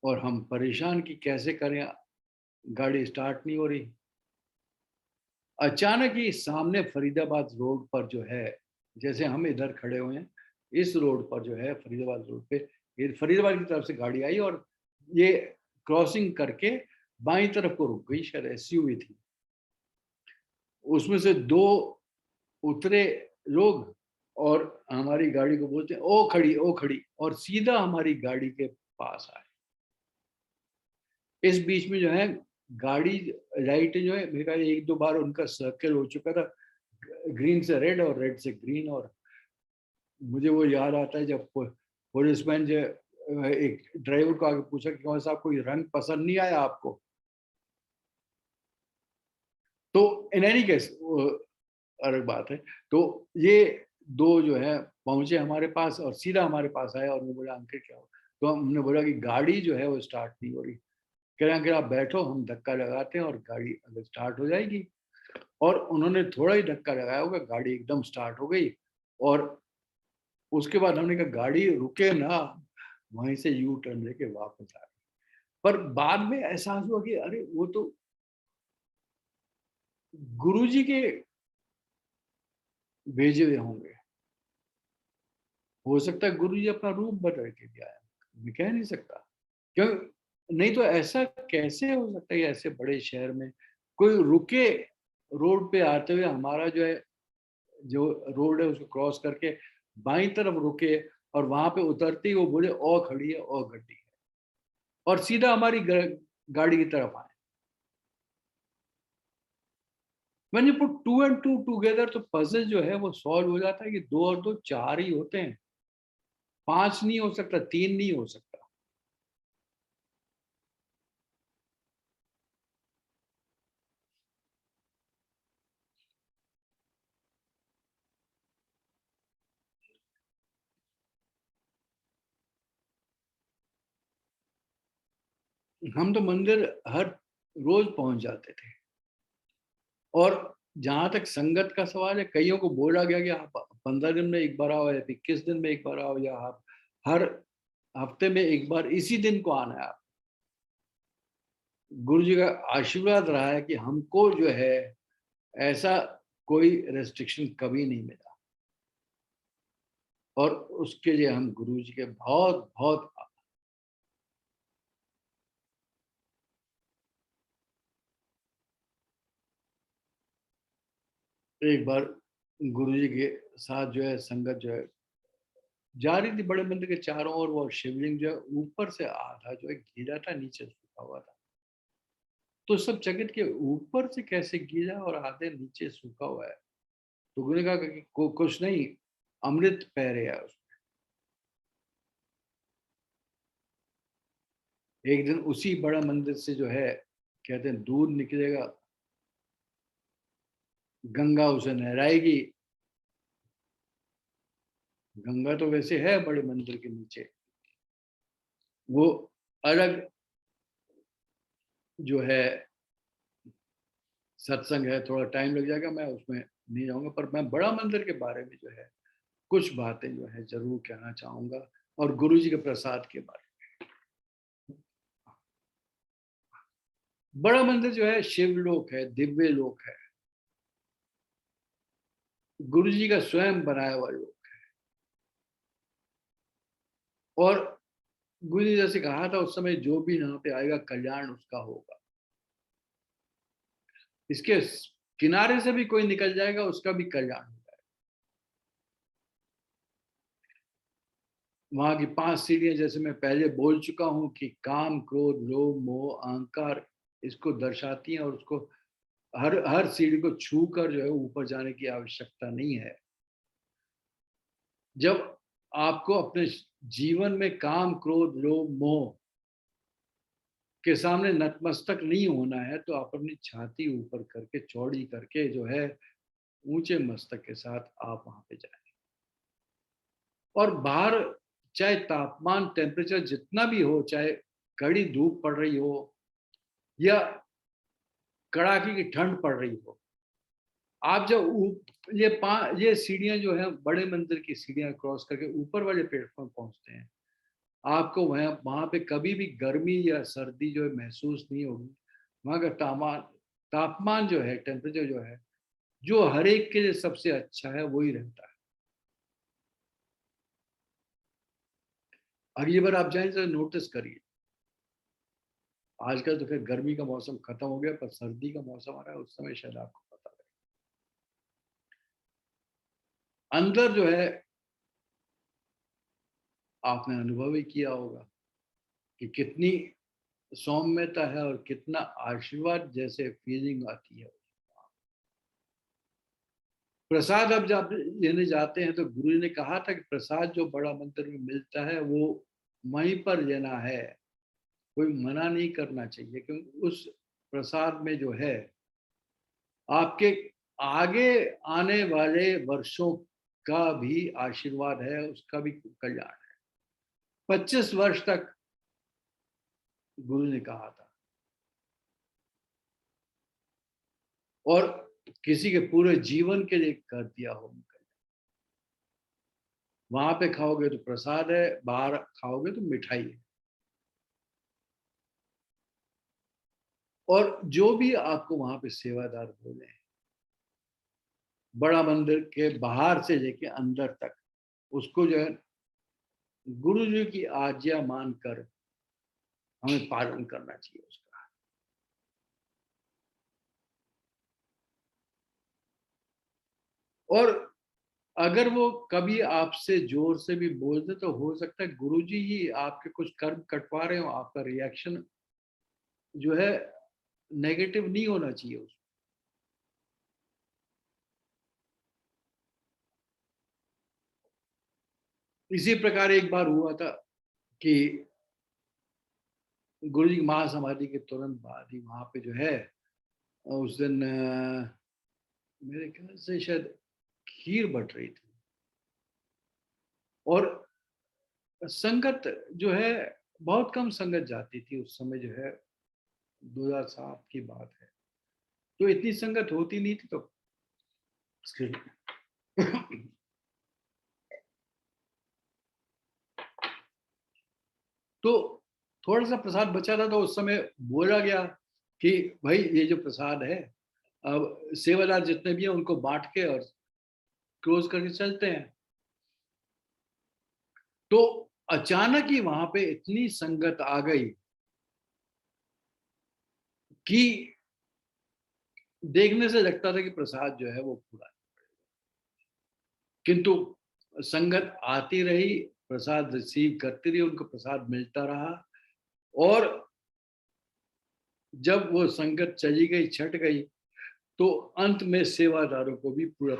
और हम परेशान कि कैसे करें, गाड़ी स्टार्ट नहीं हो रही। अचानक ही सामने फरीदाबाद रोड पर जो है, जैसे हम इधर खड़े हुए हैं, इस रोड पर जो है फरीदाबाद रोड पे ये फरीदाबाद की तरफ से गाड़ी आई और ये क्रॉसिंग करके बाईं तरफ को रुक गई, शायद एसयूवी थी। उसमें से 2 उतरे लोग और हमारी गाड़ी को बोलते हैं ओ खड़ी, और सीधा हमारी गाड़ी के पास आए। इस बीच में जो है गाड़ी लाइट जो है, मेरे ख्याल 1-2 बार उनका सर्कल हो चुका था, ग्रीन से रेड और रेड से ग्रीन। और मुझे वो याद आता है जब पुलिसमैन जो एक ड्राइवर को आगे पूछा कि कौन साहब कोई रंग पसंद नहीं आया आपको? तो इन एनी केस अलग बात है। तो ये 2 जो है पहुंचे हमारे पास और सीधा हमारे पास आए और वो बोला अंकल क्या हो? तो हमने बोला कि गाड़ी जो है वो स्टार्ट नहीं हो रही। कह रहे अंकल आप बैठो, हम धक्का लगाते हैं और गाड़ी अगर स्टार्ट हो जाएगी। और उन्होंने थोड़ा ही धक्का लगाया होगा, गाड़ी एकदम स्टार्ट हो गई। और उसके बाद हमने कहा गाड़ी रुके ना, वहीं से यू टर्न लेके वापस आ गए। पर बाद में एहसास हुआ कि अरे वो तो गुरुजी के भेजे हुए होंगे। हो सकता है गुरुजी अपना रूप बदल के भी आया, मैं कह नहीं सकता। क्यों नहीं, तो ऐसा कैसे हो सकता है कि ऐसे बड़े शहर में कोई रुके रोड पे आते हुए, हमारा जो है जो रोड है उसको क्रॉस करके बाईं तरफ रुके और वहां पे उतरते ही वो बोले ओ खड़ी है, ओ गड्डी है, और सीधा हमारी गाड़ी की तरफ आए। When you put 2 and 2 together तो पजल जो है वो सॉल्व हो जाता है कि 2 और 2 4 ही होते हैं, 5 नहीं हो सकता, 3 नहीं हो सकता। हम तो मंदिर हर रोज पहुंच जाते थे। और जहां तक संगत का सवाल है, कईयों को बोला गया कि आप 15 दिन में एक बार आओ या 21 दिन में एक बार आओ, या आप हर हफ्ते में एक बार इसी दिन को आना है। आप गुरु जी का आशीर्वाद रहा है कि हमको जो है ऐसा कोई रेस्ट्रिक्शन कभी नहीं मिला, और उसके लिए हम गुरु जी के बहुत बहुत एक बार गुरुजी के साथ जो है संगत जो है जा रही थी बड़े मंदिर के चारों ओर, वो शिवलिंग जो है ऊपर से आधा जो है गीला था, नीचे सूखा हुआ था। तो सब जगत के ऊपर से कैसे गीला और आधे नीचे सूखा हुआ है? तो गुरु ने कहा कि कुछ नहीं, अमृत पैरे है उसमें। एक दिन उसी बड़ा मंदिर से जो है कहते हैं दूध निकलेगा, गंगा उसे नहराएगी। गंगा तो वैसे है बड़े मंदिर के नीचे, वो अलग जो है सत्संग है, थोड़ा टाइम लग जाएगा, मैं उसमें नहीं जाऊंगा। पर मैं बड़ा मंदिर के बारे में जो है कुछ बातें जो है जरूर कहना चाहूंगा, और गुरु जी के प्रसाद के बारे में। बड़ा मंदिर जो है शिवलोक है, दिव्य लोक है, गुरु जी का स्वयं बनाया हुआ लोक। और गुरु जी जैसे कहा था उस समय, जो भी यहाँ पे आएगा कल्याण उसका होगा। इसके किनारे से भी कोई निकल जाएगा उसका भी कल्याण हो जाएगा। वहां की 5 सीढ़ियां जैसे मैं पहले बोल चुका हूं कि काम, क्रोध, लोभ, मोह, अहंकार इसको दर्शाती हैं, और उसको हर हर सीढ़ी को छू कर जो है ऊपर जाने की आवश्यकता नहीं है। जब आपको अपने जीवन में काम, क्रोध, लोभ, मोह के सामने नतमस्तक नहीं होना है, तो आप अपनी छाती ऊपर करके चौड़ी करके जो है ऊंचे मस्तक के साथ आप वहां पे जाए। और बाहर चाहे तापमान, टेम्परेचर जितना भी हो, चाहे कड़ी धूप पड़ रही हो या कड़ाके की ठंड पड़ रही हो, आप जब ये सीढ़ियां जो है बड़े मंदिर की सीढ़ियां क्रॉस करके ऊपर वाले प्लेटफॉर्म पहुंचते हैं, आपको वहां पे कभी भी गर्मी या सर्दी जो है महसूस नहीं होगी। वहां का तापमान जो है, टेम्परेचर जो है, जो हर एक के लिए सबसे अच्छा है वही रहता है। अगली बार आप जाएं तो नोटिस करिए, आजकल तो फिर गर्मी का मौसम खत्म हो गया, पर सर्दी का मौसम आ रहा है, उस समय शायद आपको पता लगे। अंदर जो है आपने अनुभव ही किया होगा कि कितनी सौम्यता है और कितना आशीर्वाद जैसे फीलिंग आती है। प्रसाद अब जब लेने जाते हैं तो गुरु जी ने कहा था कि प्रसाद जो बड़ा मंदिर में मिलता है वो वहीं पर लेना है, कोई मना नहीं करना चाहिए, क्योंकि उस प्रसाद में जो है आपके आगे आने वाले वर्षों का भी आशीर्वाद है, उसका भी कल्याण है। 25 वर्ष तक गुरु ने कहा था, और किसी के पूरे जीवन के लिए कर दिया हो। वहां पे खाओगे तो प्रसाद है, बाहर खाओगे तो मिठाई है। और जो भी आपको वहां पे सेवादार बोले, बड़ा मंदिर के बाहर से लेके अंदर तक, उसको जो है गुरु जी की आज्ञा मानकर हमें पालन करना चाहिए उसका। और अगर वो कभी आपसे जोर से भी बोल दे तो हो सकता है गुरुजी ही आपके कुछ कर्म कटवा रहे हो, आपका रिएक्शन जो है नेगेटिव नहीं होना चाहिए उसमें। इसी प्रकार एक बार हुआ था कि गुरु जी की महासमाधि के तुरंत बाद ही वहां पे जो है उस दिन मेरे ख्याल से शायद खीर बट रही थी, और संगत जो है बहुत कम संगत जाती थी उस समय, जो है 2007 की बात है, तो इतनी संगत होती नहीं थी। तो तो थोड़ा सा प्रसाद बचा था, तो उस समय बोला गया कि भाई ये जो प्रसाद है अब सेवादार जितने भी हैं उनको बांट के और क्लोज करके चलते हैं। तो अचानक ही वहां पे इतनी संगत आ गई कि देखने से लगता था कि प्रसाद जो है वो पूरा, किंतु संगत आती रही, प्रसाद रिसीव करती रही, उनको प्रसाद मिलता रहा। और जब वो संगत चली गई, छट गई, तो अंत में सेवादारों को भी पूरा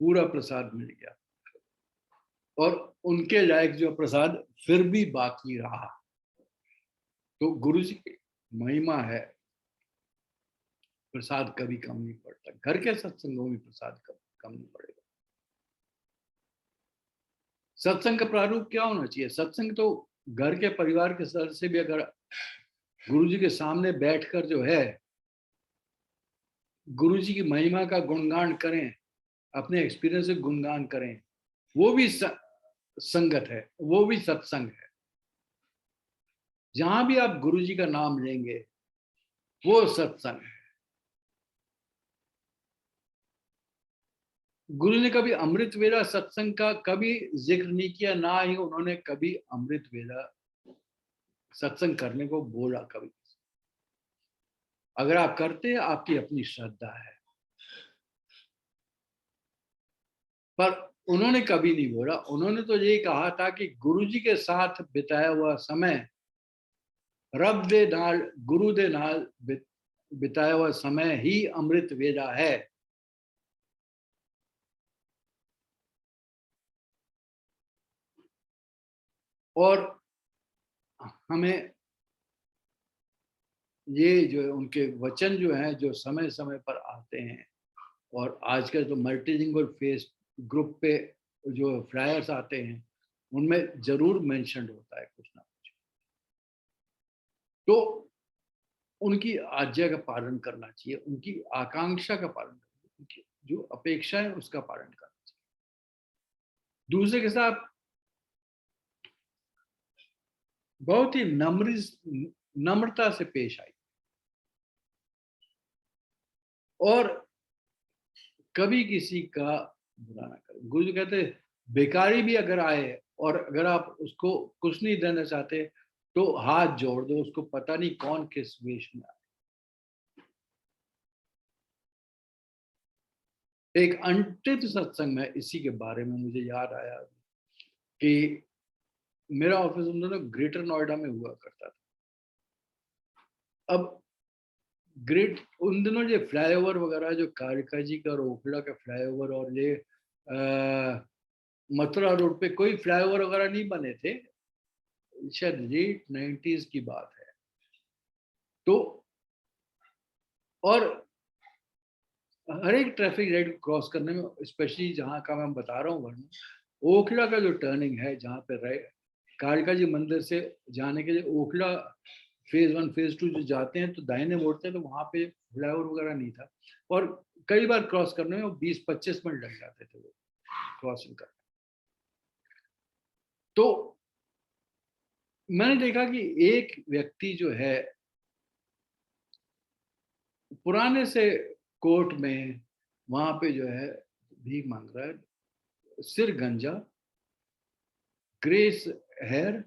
पूरा प्रसाद मिल गया, और उनके लायक जो प्रसाद फिर भी बाकी रहा। तो गुरु जी की महिमा है, प्रसाद कभी कम नहीं पड़ता। घर के सत्संगों में प्रसाद कम नहीं पड़ेगा। सत्संग का प्रारूप क्या होना चाहिए? सत्संग तो घर के परिवार के सदस्य भी अगर गुरु जी के सामने बैठकर जो है गुरु जी की महिमा का गुणगान करें, अपने एक्सपीरियंस से गुणगान करें, वो भी संगत है, वो भी सत्संग है। जहां भी आप गुरु जी का नाम लेंगे वो सत्संग है। गुरु ने कभी अमृत वेला सत्संग का कभी जिक्र नहीं किया, ना ही उन्होंने कभी अमृत वेला सत्संग करने को बोला कभी। अगर आप करते हैं, आपकी अपनी श्रद्धा है, पर उन्होंने कभी नहीं बोला। उन्होंने तो ये कहा था कि गुरु जी के साथ बिताया हुआ समय रब दे नाल, गुरु दे नाल बिताया हुआ समय ही अमृत वेला है। और हमें ये जो उनके वचन जो हैं, जो समय समय पर आते हैं, और आजकल तो मल्टीलिंगुअल फेस ग्रुप पे जो फ्लायर्स आते हैं उनमें जरूर मेंशन होता है कुछ ना कुछ। तो उनकी आज्ञा का पालन करना चाहिए, उनकी आकांक्षा का पालन करना चाहिए। उनकी जो अपेक्षा है उसका पालन करना चाहिए। दूसरे के साथ बहुत ही नम्रता से पेश आई और कभी किसी का बुरा ना करें। गुरु जी कहते हैं, भिखारी भी अगर आए और अगर आप उसको कुछ नहीं देना चाहते तो हाथ जोड़ दो, उसको पता नहीं कौन किस वेश में आए। एक अंतिम सत्संग में इसी के बारे में मुझे याद आया कि मेरा ऑफिस उन दोनों ग्रेटर नोएडा में हुआ करता था। अब उन दिनों ये फ्लाईओवर वगैरह जो कारिका जी का और ओखला का फ्लाईओवर और ये मथुरा रोड पे कोई फ्लाईओवर वगैरह नहीं बने थे, शायद लेट 90s की बात है। तो और हर एक ट्रैफिक लाइट क्रॉस करने में, स्पेशली जहाँ का मैं बता रहा हूँ वर्णन, ओखला का जो टर्निंग है जहाँ पे कालिका जी मंदिर से जाने के लिए ओखला फेज 1 फेज 2 जो जाते हैं तो दाहिने मोड़ते हैं, तो वहाँ पे फ्लाईओवर वगैरह नहीं था और कई बार क्रॉस करने में 20-25 मिनट लग जाते थे वो क्रॉसिंग करने। तो मैंने देखा कि एक व्यक्ति जो है पुराने से कोर्ट में वहां पे जो है भीख मांग रहा है, सिर गंजा, ग्रेस हेयर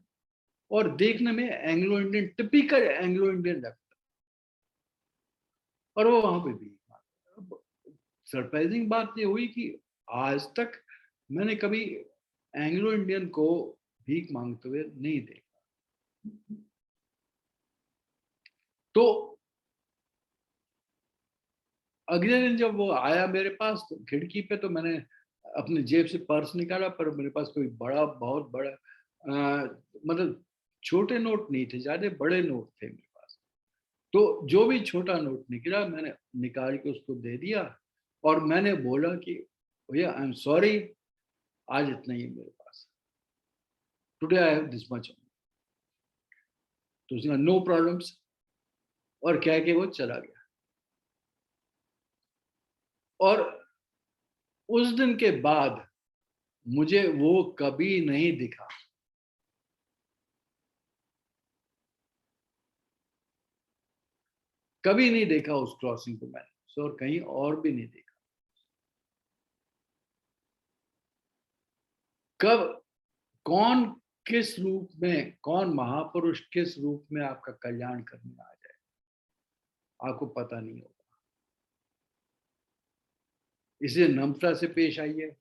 और देखने में Anglo Indian, typical Anglo Indian लगता, और वो वहां पे भीख मांग रहा है। सरप्राइजिंग बात ये हुई कि आज तक मैंने कभी एंग्लो इंडियन को भीख मांगते हुए नहीं देखा। तो अगले दिन जब वो आया मेरे पास तो खिड़की पे, तो मैंने अपने जेब से पर्स निकाला, पर मेरे पास कोई बहुत बड़ा मतलब छोटे नोट नहीं थे, ज्यादा बड़े नोट थे मेरे पास। तो जो भी छोटा नोट निकला मैंने निकाल के उसको दे दिया और मैंने बोला कि भैया आई एम सॉरी, आज इतना ही है मेरे पास, today I have this much. तो उसने कहा नो प्रॉब्लम्स और कह के वो चला गया। और उस दिन के बाद मुझे वो कभी नहीं दिखा। कभी नहीं देखा उस क्रॉसिंग को मैंने, और कहीं और भी नहीं देखा। कब कौन किस रूप में, कौन महापुरुष किस रूप में आपका कल्याण करने आ जाए आपको पता नहीं होगा। इसलिए नम्रता से पेश आइए,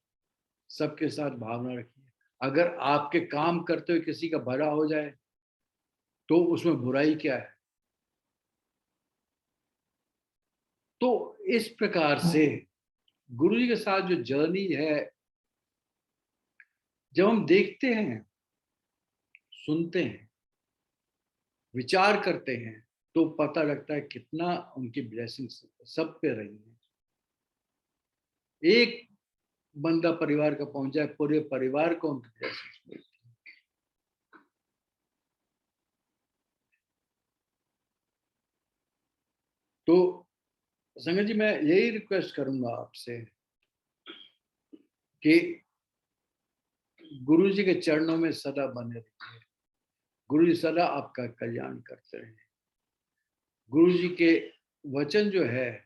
सबके साथ भावना रखिए। अगर आपके काम करते हुए किसी का भला हो जाए तो उसमें बुराई क्या है। तो इस प्रकार से गुरु जी के साथ जो जर्नी है, जब हम देखते हैं, सुनते हैं, विचार करते हैं, तो पता लगता है कितना उनकी ब्लेसिंग्स सब पे रही है। एक बंदा परिवार का पहुंच जाए, पूरे परिवार को उनकी ब्लेसिंग्स मिलती है। तो संगत जी, मैं यही रिक्वेस्ट करूंगा आपसे कि गुरु जी के चरणों में सदा बने रहिए। गुरु जी सदा आपका कल्याण करते रहे। गुरु जी के वचन जो है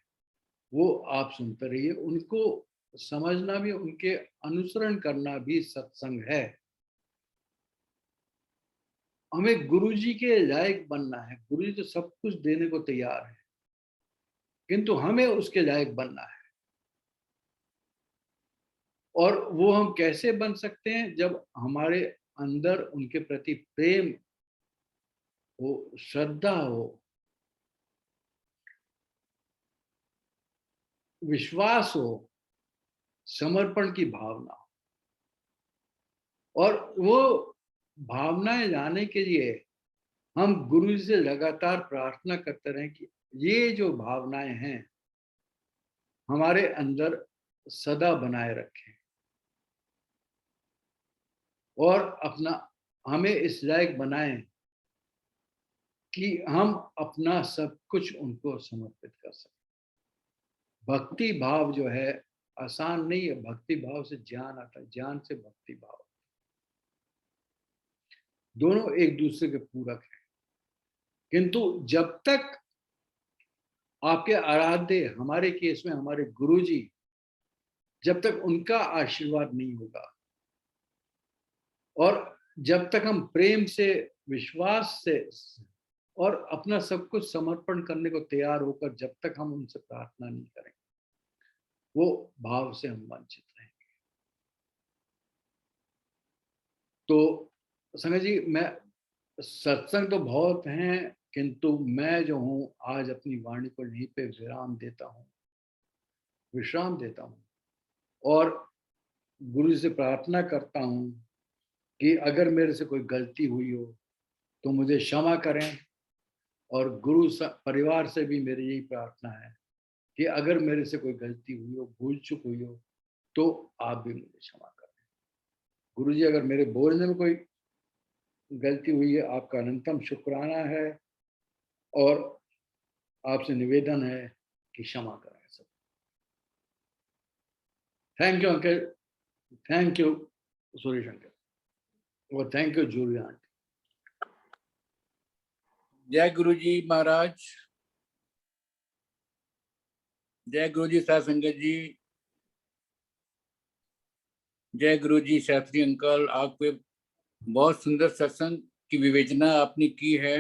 वो आप सुनते रहिए, उनको समझना भी, उनके अनुसरण करना भी सत्संग है। हमें गुरु जी के लायक बनना है। गुरु जी तो सब कुछ देने को तैयार है, किंतु हमें उसके लायक बनना है। और वो हम कैसे बन सकते हैं, जब हमारे अंदर उनके प्रति प्रेम हो, श्रद्धा हो, विश्वास हो, समर्पण की भावना हो। और वो भावनाएं लाने के लिए हम गुरु जी से लगातार प्रार्थना करते रहें कि ये जो भावनाएं हैं हमारे अंदर सदा बनाए रखें और हमें इस लायक बनाएं कि हम अपना सब कुछ उनको समर्पित कर सकें। भक्ति भाव जो है आसान नहीं है। भक्ति भाव से ज्ञान आता है, ज्ञान से भक्ति भाव, दोनों एक दूसरे के पूरक हैं। किंतु जब तक आपके आराध्य, हमारे केस में हमारे गुरुजी, जब तक उनका आशीर्वाद नहीं होगा और जब तक हम प्रेम से, विश्वास से और अपना सब कुछ समर्पण करने को तैयार होकर जब तक हम उनसे प्रार्थना नहीं करेंगे, वो भाव से हम वंचित रहेंगे। तो संगत जी, मैं सत्संग तो बहुत हैं, किंतु मैं जो हूं आज अपनी वाणी को यहीं पे विश्राम देता हूं और गुरु से प्रार्थना करता हूं कि अगर मेरे से कोई गलती हुई हो तो मुझे क्षमा करें। और परिवार से भी मेरी यही प्रार्थना है कि अगर मेरे से कोई गलती हुई हो, भूल चूक हुई हो, तो आप भी मुझे क्षमा करें। गुरु जी, अगर मेरे बोलने में कोई गलती हुई है, आपका अनंतम शुक्राना है और आपसे निवेदन है कि क्षमा करें सब। Thank you uncle, thank you Suresh uncle और थैंक यू जूली आंटी। जय गुरु जी महाराज, जय गुरु जी साध संगत जी, जय गुरु जी शास्त्री अंकल। आपके बहुत सुंदर सत्संग की विवेचना आपने की है।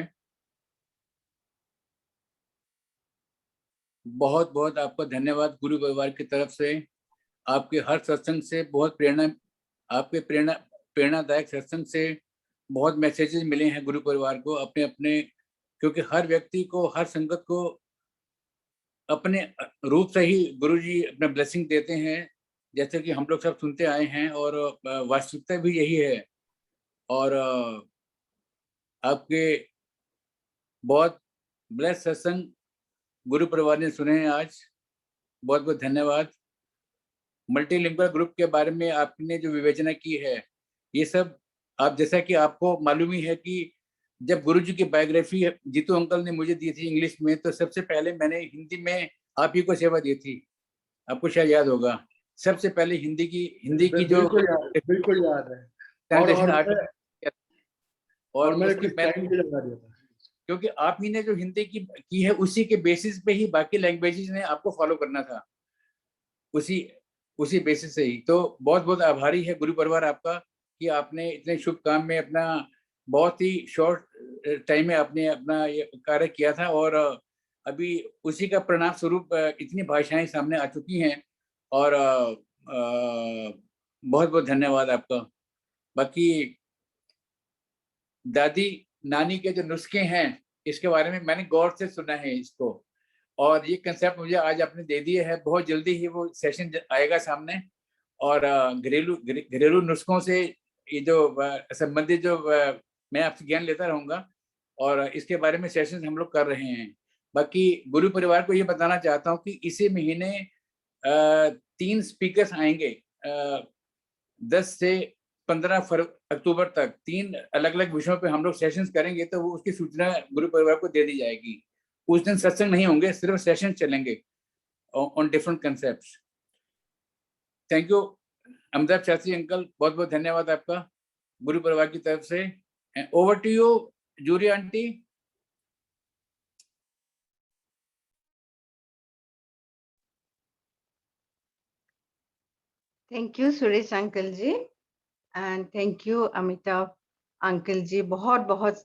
बहुत बहुत आपका धन्यवाद गुरु परिवार की तरफ से। आपके हर सत्संग से बहुत आपके प्रेरणादायक सत्संग से बहुत मैसेजेस मिले हैं गुरु परिवार को अपने अपने, क्योंकि हर व्यक्ति को, हर संगत को अपने रूप से ही गुरु जी अपना ब्लेसिंग देते हैं, जैसे कि हम लोग सब सुनते आए हैं और वास्तविकता भी यही है। और आपके बहुत ब्लेस सत्संग गुरु परिवार ने सुने हैं आज। बहुत बहुत धन्यवाद। मल्टीलिंगुअल ग्रुप के बारे में आपने जो विवेचना की है, ये सब आप, जैसा कि आपको मालूम ही है कि जब गुरुजी की बायोग्राफी जीतू अंकल ने मुझे दी थी इंग्लिश में, तो सबसे पहले मैंने हिंदी में आप ही को सेवा दी थी। आपको शायद याद होगा, सबसे पहले हिंदी की जो बिल्कुल याद है। ट्रांसलेशन और मैंने उसकी कुछ टाइम भी लगा दिया था, क्योंकि आप ही ने जो हिंदी की है, उसी के बेसिस पे ही बाकी लैंग्वेजेस ने आपको फॉलो करना था, उसी बेसिस से ही। तो बहुत बहुत आभारी है गुरु परिवार आपका कि आपने इतने शुभ काम में अपना बहुत ही शॉर्ट टाइम में आपने अपना ये कार्य किया था और अभी उसी का परिणाम स्वरूप इतनी भाषाएं सामने आ चुकी हैं और बहुत बहुत धन्यवाद आपका। बाकी दादी नानी के जो नुस्खे हैं, इसके बारे में मैंने गौर से सुना है इसको, और ये कंसेप्ट मुझे आज आपने दे दिया है। बहुत जल्दी ही वो सेशन आएगा सामने और घरेलू नुस्खों से ये जो संबंधित जो मैं आपसे ज्ञान लेता रहूंगा और इसके बारे में सेशन हम लोग कर रहे हैं। बाकी गुरु परिवार को ये बताना चाहता हूँ कि इसी महीने 3 स्पीकर्स आएंगे 10 से 15 अक्टूबर तक। 3 अलग अलग विषयों पे हम लोग सेशंस करेंगे, तो वो उसकी सूचना गुरु परिवार को दे दी जाएगी। उस दिन सत्संग नहीं होंगे, सिर्फ सेशन चलेंगे on different concepts. Thank you Amitabh Shastri uncle, बहुत बहुत धन्यवाद आपका गुरु परिवार की तरफ से। Over to you Juri aunty. Thank you Suresh uncle ji and thank you Amitabh uncle ji. बहुत बहुत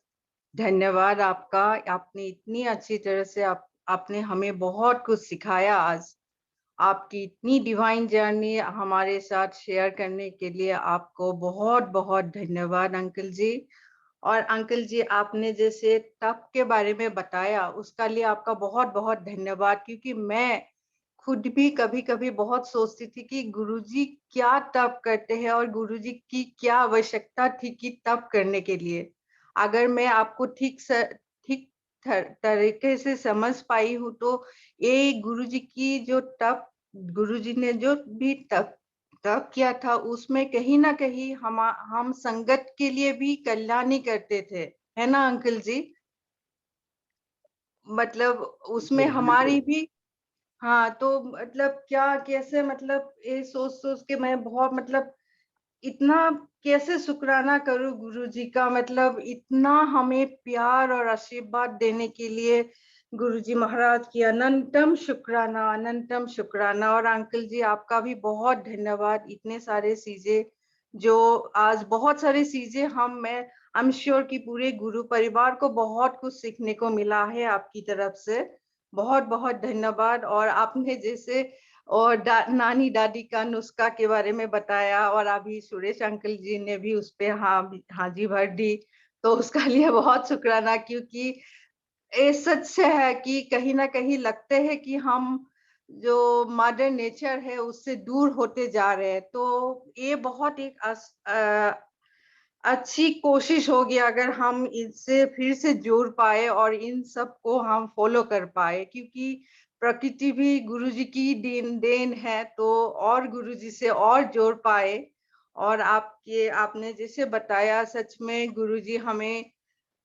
धन्यवाद आपका। आपने इतनी अच्छी तरह से आपने हमें बहुत कुछ सिखाया आज। आपकी इतनी डिवाइन जर्नी हमारे साथ शेयर करने के लिए आपको बहुत बहुत धन्यवाद अंकल जी। और अंकल जी, आपने जैसे तप के बारे में बताया, उसका लिए आपका बहुत बहुत धन्यवाद, क्योंकि मैं खुद भी कभी कभी बहुत सोचती थी कि गुरुजी क्या तप करते हैं और गुरुजी की क्या आवश्यकता थी कि तप करने के लिए। अगर मैं आपको ठीक तरीके से समझ पाई हूँ तो ये गुरुजी की जो तप, गुरुजी ने जो भी तप किया था, उसमें कहीं ना कहीं हम संगत के लिए भी कल्याणी करते थे, है ना अंकल जी? मतलब उसमें हमारी भी हाँ, तो मतलब क्या कैसे मतलब ये सोच-सोच के मैं बहुत मतलब इतना कैसे शुक्राना करूँ गुरुजी का, मतलब इतना हमें प्यार और आशीर्वाद देने के लिए गुरुजी महाराज की अनंतम शुक्राना। और अंकल जी आपका भी बहुत धन्यवाद। इतने सारे चीजें जो आज बहुत सारी चीजें मैं आई एम श्योर कि पूरे गुरु परिवार को बहुत कुछ सीखने को मिला है आपकी तरफ से। बहुत बहुत धन्यवाद। और आपने जैसे और नानी दादी का नुस्खा के बारे में बताया, और अभी सुरेश अंकल जी ने भी उस पे हाँ जी भर दी, तो उसका लिए बहुत शुक्राना। क्योंकि ये सच है कि कहीं ना कहीं लगते हैं कि हम जो मदर नेचर है उससे दूर होते जा रहे हैं। तो ये बहुत एक अच्छी कोशिश होगी अगर हम इससे फिर से जुड़ पाए और इन सब को हम फॉलो कर पाए, क्योंकि प्रकृति भी गुरुजी की देन है। तो और गुरुजी से और जोड़ पाए। और आपने जैसे बताया, सच में गुरुजी हमें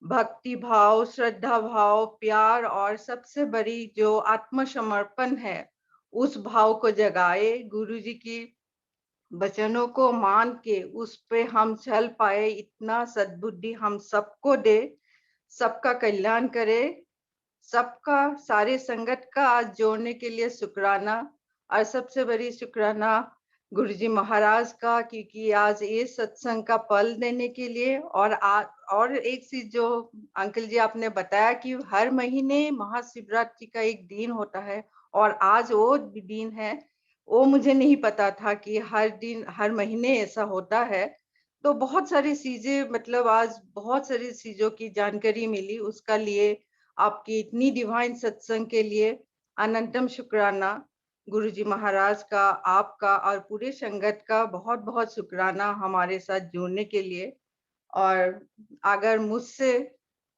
भक्ति भाव, श्रद्धा भाव, प्यार और सबसे बड़ी जो आत्मसमर्पण है उस भाव को जगाए। गुरुजी की वचनों को मान के उस पे हम चल पाए, इतना सद्बुद्धि हम सबको दे। सबका कल्याण करे। सबका सारे संगत का आज जोड़ने के लिए शुक्राना। और सबसे बड़ी शुक्राना गुरुजी महाराज का, क्योंकि आज ये सत्संग का पल देने के लिए। और एक चीज जो अंकल जी आपने बताया कि हर महीने महाशिवरात्रि का एक दिन होता है, और आज वो दिन है। वो मुझे नहीं पता था कि हर दिन हर महीने ऐसा होता है। तो बहुत सारी चीजें मतलब आज बहुत सारी चीजों की जानकारी मिली, उसका लिए आपकी इतनी डिवाइन सत्संग के लिए अनंतम शुक्राना। गुरुजी महाराज का, आपका और पूरे संगत का बहुत बहुत शुक्राना हमारे साथ जुड़ने के लिए। और अगर मुझसे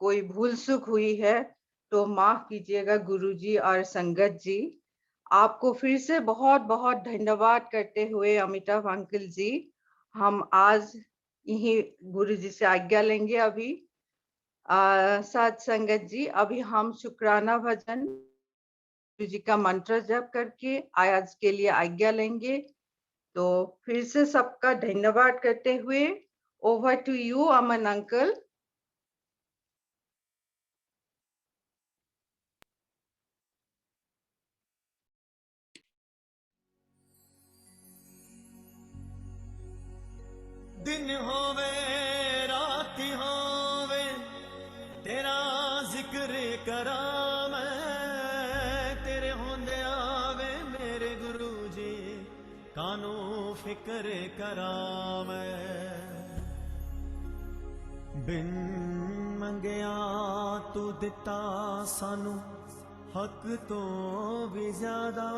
कोई भूल चूक हुई है तो माफ कीजिएगा गुरुजी और संगत जी। आपको फिर से बहुत बहुत धन्यवाद करते हुए अमिताभ अंकल जी, हम आज यही गुरुजी से आज्ञा लेंगे। अभी साथ संगत जी, अभी हम शुक्राना भजन गुरु जी का मंत्र जप करके आज के लिए आज्ञा लेंगे। तो फिर से सबका धन्यवाद करते हुए over to you Aman uncle. दिन होवे रात होवे तेरा जिक्र करा मैं, तेरे होंदे आवे मेरे गुरु जी कानू फिक्र करा मैं। बिन मंगया तू दिता सानू हक तो भी ज्यादा,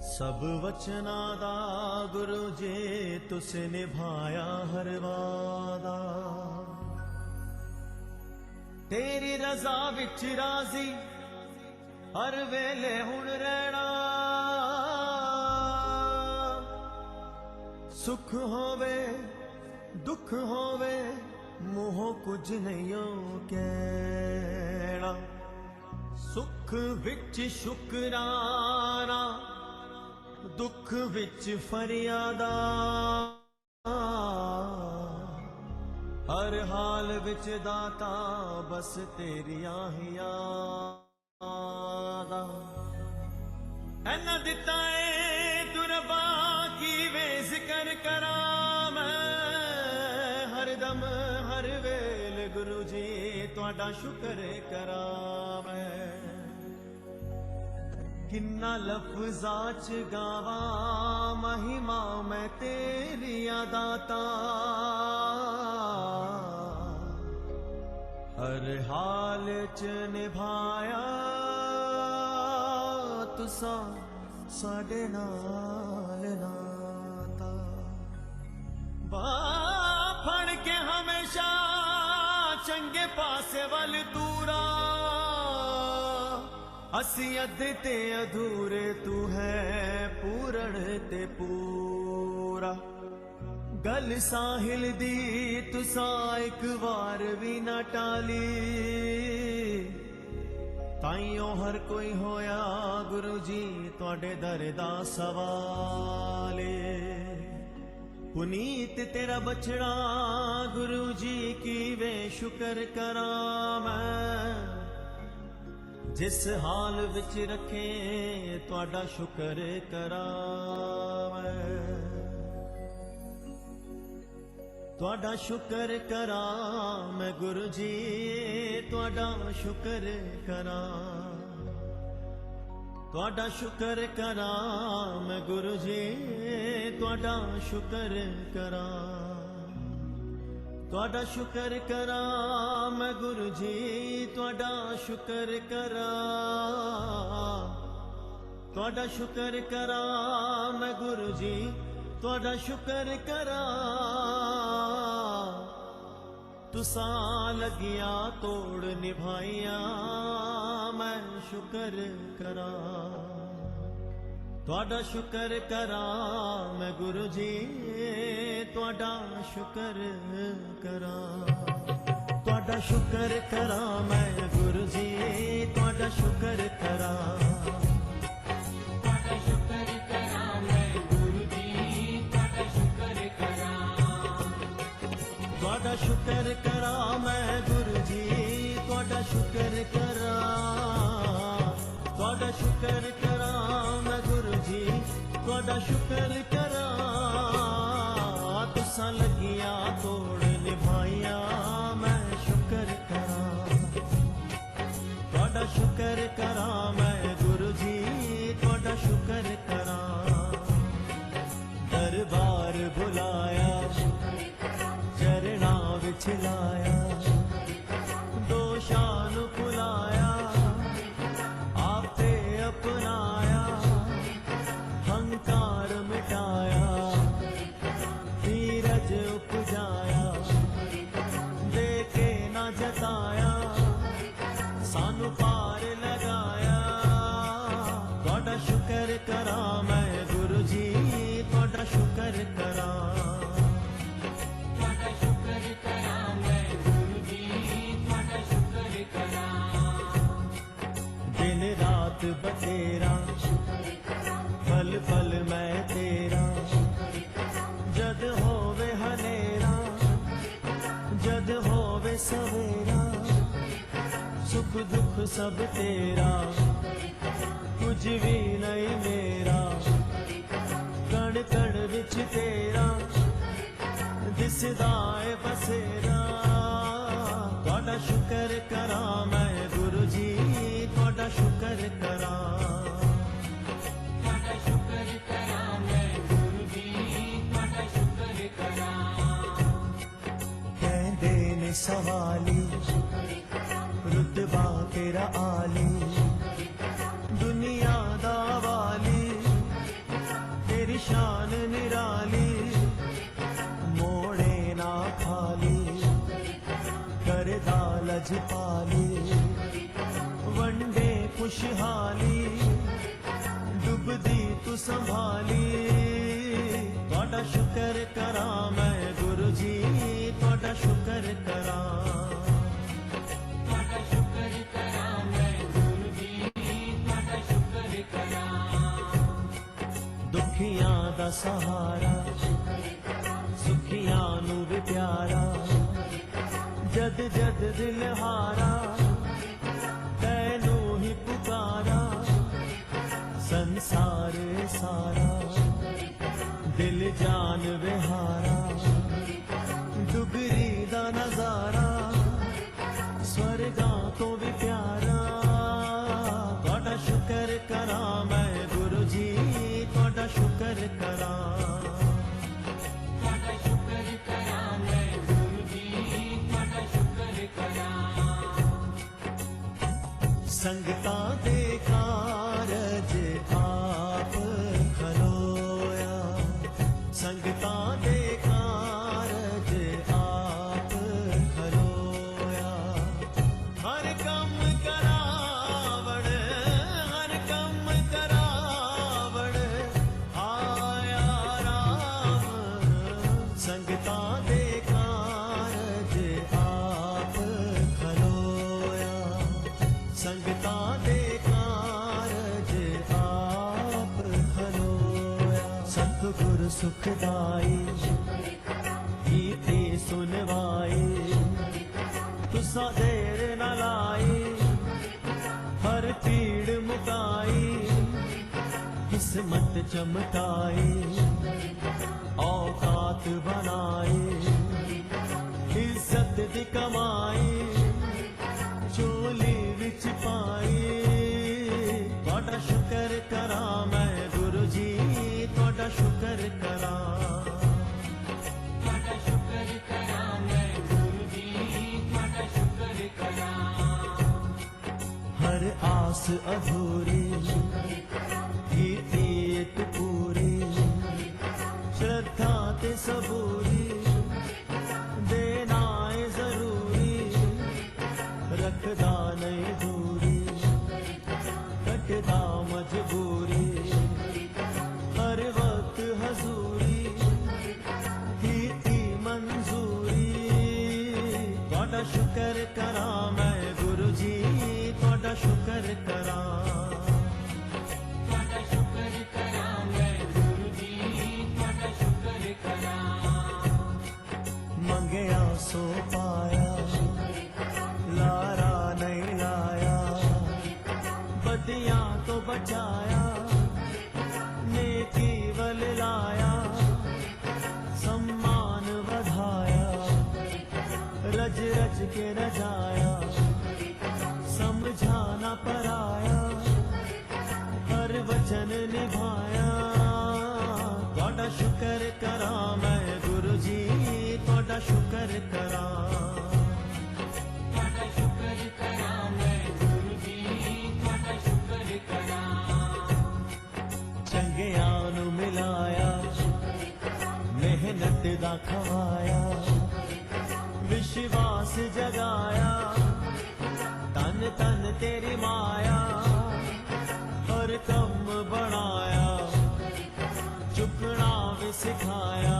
सब वचना दा गुरु जी तुसे निभाया हर वादा। तेरी रजा विच राजी हर वेले हुण रहना, सुख होवे दुख होवे मुंहों कुछ नहीं कहना। सुख विच शुकराना दुख विच फरियादा, हर हाल विच दाता बस तेरिया ही यादा। ऐना दिता है दुरबा की वे जिक्र करा मैं, हर दम हर वेल गुरु जी तुहाडा शुक्र करा मैं। किन्ना लफ्जा च गावा महिमा मैं तेरी दाता, हर हाल च निभाया तुसा साडे नाल नाता। बाह फड़ के हमेशा चंगे पासे वल दूरा, असी अधे ते अधूरे तू है पूरण ते पूरा। गल साहिल दी तुसा एक बार भी ना टाली, ਤਾਈਓ ਹਰ ਕੋਈ ਹੋਇਆ ਗੁਰੂ ਜੀ ਤੁਹਾਡੇ ਦਰ ਦਾ ਸਵਾਲੇ। ਪੁਨੀਤ ਤੇਰਾ ਬਛੜਾ ਗੁਰੂ ਜੀ ਕੀਵੇਂ ਸ਼ੁਕਰ ਕਰਾਂ ਮੈਂ, ਜਿਸ ਹਾਲ ਵਿੱਚ ਰੱਖੇ ਤੁਹਾਡਾ ਸ਼ੁਕਰ ਕਰਾਂ ਮੈਂ। ਤੁਹਾਡਾ ਸ਼ੁਕਰ ਕਰਾਂ ਮੈਂ ਗੁਰੂ ਜੀ ਤੁਹਾਡਾ ਸ਼ੁਕਰ ਕਰਾਂ। ਤੁਹਾਡਾ ਸ਼ੁਕਰ ਕਰਾਂ ਮੈਂ ਗੁਰੂ ਜੀ ਤੁਹਾਡਾ ਸ਼ੁਕਰ ਕਰਾਂ। ਤੁਹਾਡਾ ਸ਼ੁਕਰ ਕਰਾਂ ਮੈਂ ਗੁਰੂ ਜੀ ਤੁਹਾਡਾ ਸ਼ੁਕਰ ਕਰਾਂ। ਤੁਹਾਡਾ ਸ਼ੁਕਰ ਕਰਾਂ ਮੈਂ ਗੁਰੂ ਜੀ ਤੁਹਾਡਾ ਸ਼ੁਕਰ ਕਰਾਂ। ਤੁਸਾਂ ਲੱਗਿਆ ਤੋੜ ਨਿਭਾਈਆਂ ਮੈਂ ਸ਼ੁਕਰ ਕਰਾਂ। ਤੁਹਾਡਾ ਸ਼ੁਕਰ ਕਰਾਂ ਮੈਂ ਗੁਰੂ ਜੀ ਤੁਹਾਡਾ ਸ਼ੁਕਰ ਕਰਾਂ। ਤੁਹਾਡਾ ਸ਼ੁਕਰ ਕਰਾਂ ਮੈਂ ਗੁਰੂ ਜੀ ਤੁਹਾਡਾ ਸ਼ੁਕਰ ਕਰਾਂ। ਤੁਹਾਡਾ ਸ਼ੁਕਰ ਕਰਾਂ ਮੈਂ ਗੁਰੂ ਜੀ ਤੁਹਾਡਾ ਸ਼ੁਕਰ ਕਰਾਂ। ਤੁਹਾਡਾ ਸ਼ੁਕਰ ਕਰਾਂ ਮੈਂ ਗੁਰੂ ਜੀ ਤੁਹਾਡਾ ਸ਼ੁਕਰ ਕਰਾਂ। ਤੁਸਾਂ ਲੱਗੀਆਂ ਤੋੜ ਨਿਭਾਈਆਂ ਮੈਂ ਸ਼ੁਕਰ ਕਰਾਂ। ਤੁਹਾਡਾ ਸ਼ੁਕਰ ਕਰਾਂ ਮੈਂ ਗੁਰੂ ਜੀ ਤੁਹਾਡਾ ਸ਼ੁਕਰ ਕਰਾਂ। ਦਰਬਾਰ ਬੁਲਾਇਆ ਚਰਨਾਂ ਵਿੱਚ ਲਾਇਆ, ਦੋਸ਼ਾਂ ਨੂੰ ਭੁਲਾਇਆ, ਆਪੇ ਅਪਣਾਇਆ, ਹੰਕਾਰ ਮਿਟਾਇਆ, ਧੀਰਜ ਉਪਜਾਇਆ, ਦੇ ਕੇ ਨਾ ਜਤਾਇਆ, ਸਾਨੂੰ ਪਾਰ ਲਗਾਇਆ। ਤੁਹਾਡਾ ਸ਼ੁਕਰ ਕਰਾਂ ਮੈਂ ਗੁਰੂ ਜੀ ਤੁਹਾਡਾ ਸ਼ੁਕਰ ਕਰਾਂ। दिन रात बतेरा पल पल मैं तेरा, जद होवे हनेरा जद होवे सवेरा, सुख दुख सब तेरा कुछ भी नहीं मेरा। कण कण विच तेरा दिसदा है बसेरा। ਤੁਹਾਡਾ ਸ਼ੁਕਰ ਕਰਾਂ ਮੈਂ ਗੁਰੂ ਜੀ ਤੁਹਾਡਾ ਸ਼ੁਕਰ ਕਰਾਂ। ਤੁਹਾਡਾ ਸ਼ੁਕਰ ਕਰਾਂ ਮੈਂ ਗੁਰੂ ਜੀ ਤੁਹਾਡਾ ਸ਼ੁਕਰ ਕਰਾਂ। ਕਹਿੰਦੇ ਨੇ ਸਵਾਲੀ ਰੁਤਬਾ ਤੇਰਾ ਆਲੀ, ਦੁਨੀਆ ਦਾ ਵਾਲੀ ਤੇਰੀ ਸ਼ਾਨ ਨਿਰਾਲੀ, ਮੋੜੇ ਨਾ ਖਾਲੀ करदा लजपाली, वंडे खुशहाली डुबदी तू संभाली। ਤੁਹਾਡਾ ਸ਼ੁਕਰ ਕਰਾਂ ਮੈਂ ਗੁਰੂ ਜੀ ਤੁਹਾਡਾ ਸ਼ੁਕਰ ਕਰਾਂ। ਤੁਹਾਡਾ ਸ਼ੁਕਰ ਕਰਾਂ ਮੈਂ ਗੁਰੂ ਜੀ ਤੁਹਾਡਾ ਸ਼ੁਕਰ ਕਰਾਂ। ਦੁਖੀਆਂ ਦਾ ਸਹਾਰਾ ਸੁਖੀਆਂ ਨੂੰ ਵੀ ਪਿਆਰਾ, जद जद दिल हारा तैनू ही पुकारा। संसार सारा दिल जान विहारा, डुगरी दा नजारा स्वर्गां तो भी प्यारा। ਤੁਹਾਡਾ ਸ਼ੁਕਰ ਕਰਾਂ ਮੈਂ ਗੁਰੂ ਜੀ ਤੁਹਾਡਾ ਸ਼ੁਕਰ ਕਰਾਂ। संगतां दे कारज आप खलोया, संगतां दे कारज आप खलोया। हर कम करावड़ हर कम करावड़ आया राम। संगतां दे कारज आप खलोया, संगतां सुखदाई कीती सुनवाई तुसा देर न लाई हर पीड़ मुकाई किस्मत चमकाई औकात बनाई इज्जत दी कमाई चोली विच पाई तुहाडा शुक्र करा मैं गुरु जी तुहाडा शुक्र करा हर आस अधूरी कीती इक पूरी श्रद्धा ते सबूरी देना है जरूरी रखदा नहीं दूरी कटदा मजबूरी हर वक्त हजूरी कीती मंजूरी तुहाडा शुक्र करा मैं गुरु जी तुहाडा शुक्र करा मंगया सो पाया लारा नहीं लाया बदियां तो बचाया नेकी वल लाया सम्मान बढ़ाया रज रज के रजाया समझाना पराया हर वचन निभाया तुहाडा शुक्र करा मैं गुरु जी तुहाडा शुक्र करा चंगियां नू मिलाया मेहनत दा खवाया विश्वास जगाया तन तन तेरी माया हर कम बनाया चुकना भी सिखाया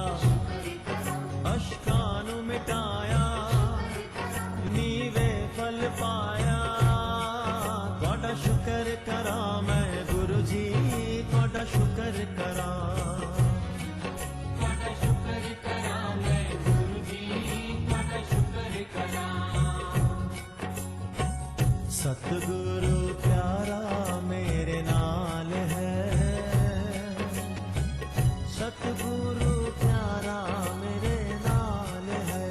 अश्कां नू मिटाया नीवे फल पाया तुहाडा शुक्र करा मैं गुरु जी तुहाडा शुक्र करा सतगुरु प्यारा मेरे नाल है सतगुरु प्यारा मेरे नाल है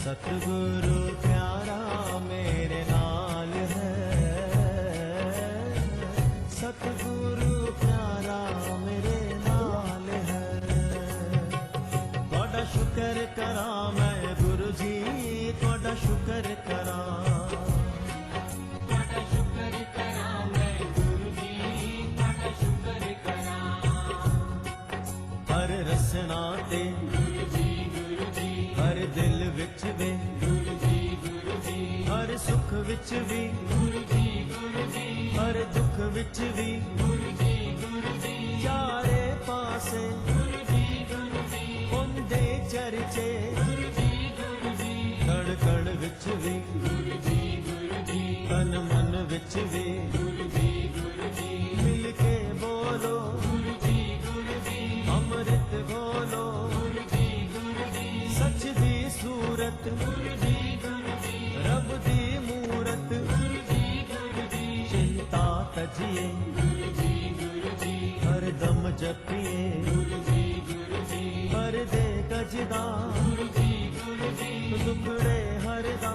सतगुरु प्यारा मेरे नाल है सतगुरु प्यारा मेरे नाल है तुहाडा शुक्र करा मैं गुरु जी तुहाडा शुक्र करा हर रसना ते हर दिल विच वे हर सुख विच भी हर दुख विच भी चारे पासे उनदे चर्चे कण कण विच भी तन मन विच भी मिल के बोलो अमृत बोलो सच दी सूरत रब दी मूरत चिंता तजिए हर दम जपिए हर दे गजदा दुखड़े हरदा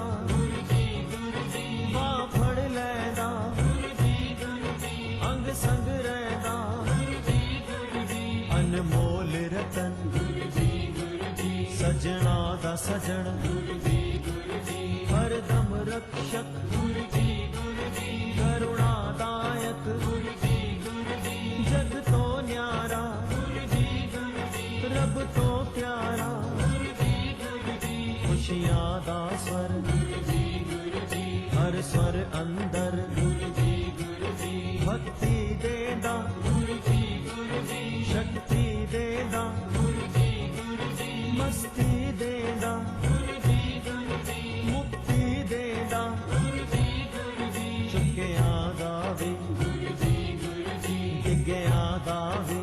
बां फड़ लैदा अंग संग रहदा अनमोल रतन सजना दा सजन हर दम रक्षक करुणादायक जग तो न्यारा रब तो प्यारा खुशियां दा स्वर हर स्वर अंदर भक्ति देदा शक्ति देदा मस्ती देदा मुक्ति देदा चुकिया दा भी डिग्गिया दा भी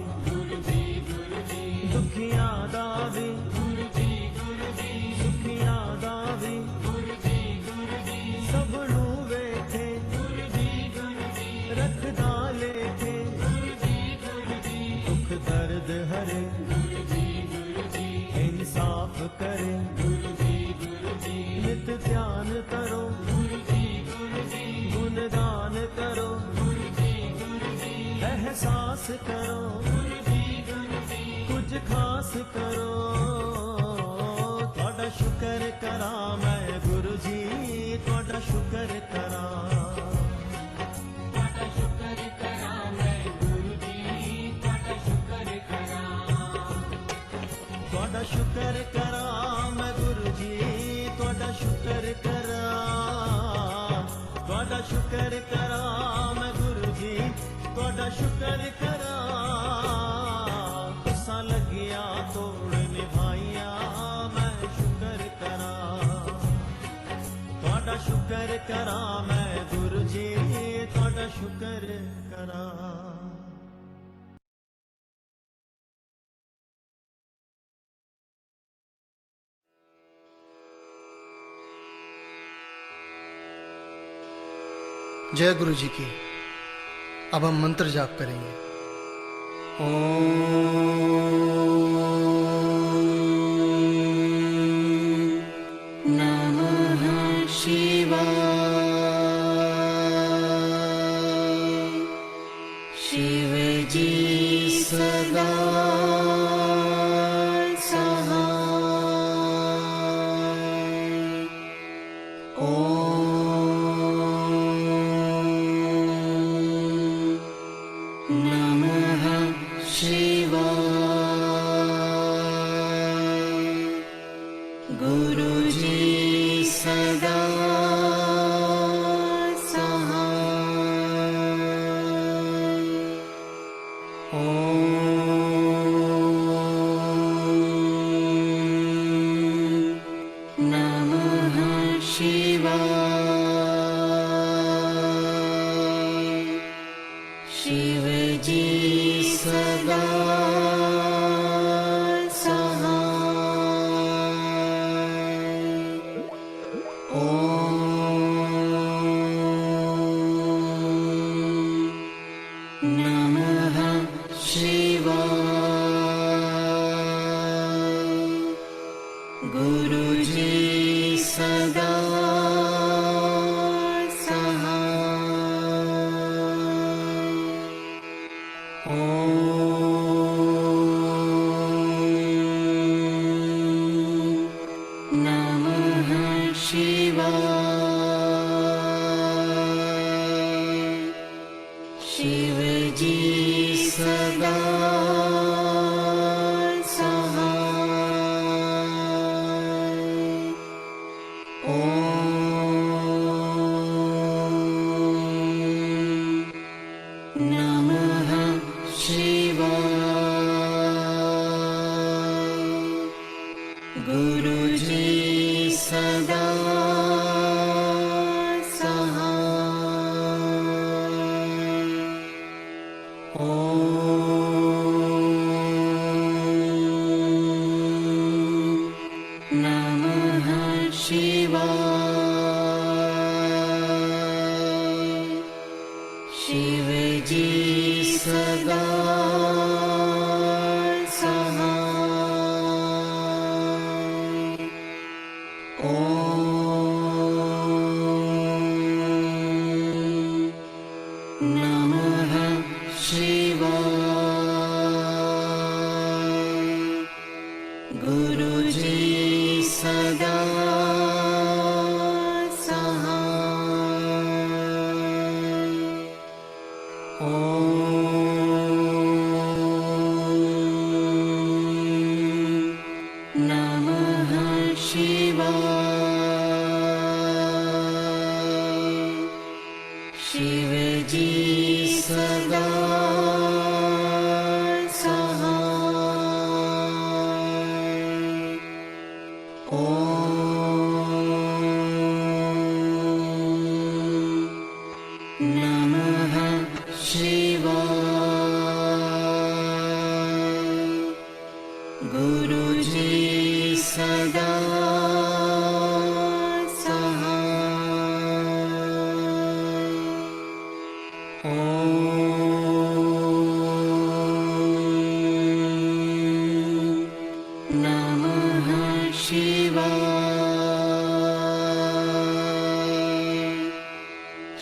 करे नित ध्यान करो गुणगान करो एहसास करो कुछ खास करो ਤੁਹਾਡਾ ਸ਼ੁਕਰ ਕਰਾਂ ਮੈਂ ਗੁਰੂ ਜੀ ਤੁਹਾਡਾ ਸ਼ੁਕਰ ਕਰਾਂ ਤੁਹਾਡਾ ਸ਼ੁਕਰ ਕਰਾਂ ਮੈਂ ਗੁਰੂ ਜੀ ਤੁਹਾਡਾ ਸ਼ੁਕਰ ਕਰਾਂ ਤੁਹਾਡਾ ਸ਼ੁਕਰ ਕਰਾਂ ਮੈਂ ਗੁਰੂ ਜੀ ਤੁਹਾਡਾ ਸ਼ੁਕਰ ਕਰਾਂ ਤੁਹਾਡਾ ਸ਼ੁਕਰ ਕਰਾਂ ਮੈਂ ਗੁਰੂ ਜੀ ਤੁਹਾਡਾ ਸ਼ੁਕਰ ਕਰਾਂ ਤੁਸਾਂ ਲੱਗਿਆ ਤੋੜ ਨਿਭਾਈਆਂ ਮੈਂ ਸ਼ੁਕਰ ਕਰਾਂ ਤੁਹਾਡਾ ਸ਼ੁਕਰ ਕਰਾਂ ਮੈਂ ਗੁਰੂ ਜੀ ਤੁਹਾਡਾ ਸ਼ੁਕਰ ਕਰਾਂ जय गुरु जी की। अब हम मंत्र जाप करेंगे। ओम नमः शिवाय। शिव जी सदा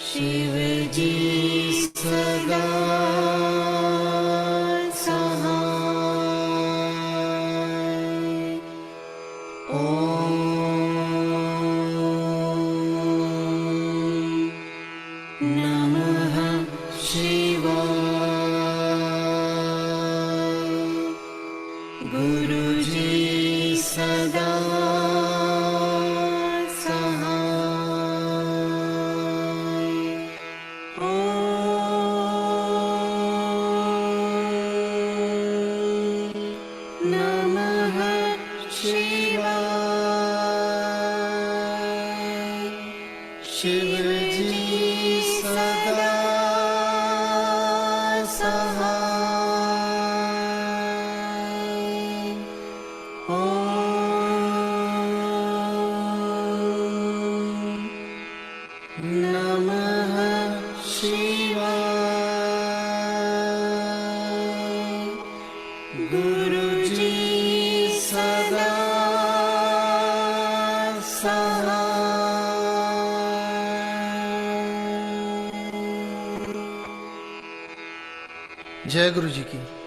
शिव जी सदा सहाय। नमः शिवाय। गुरुजी सदा नमः शिवाय। शिव जी सदा सहाय। नमः शिवाय। गुरुजी सदा सहाय। जय गुरु जी की।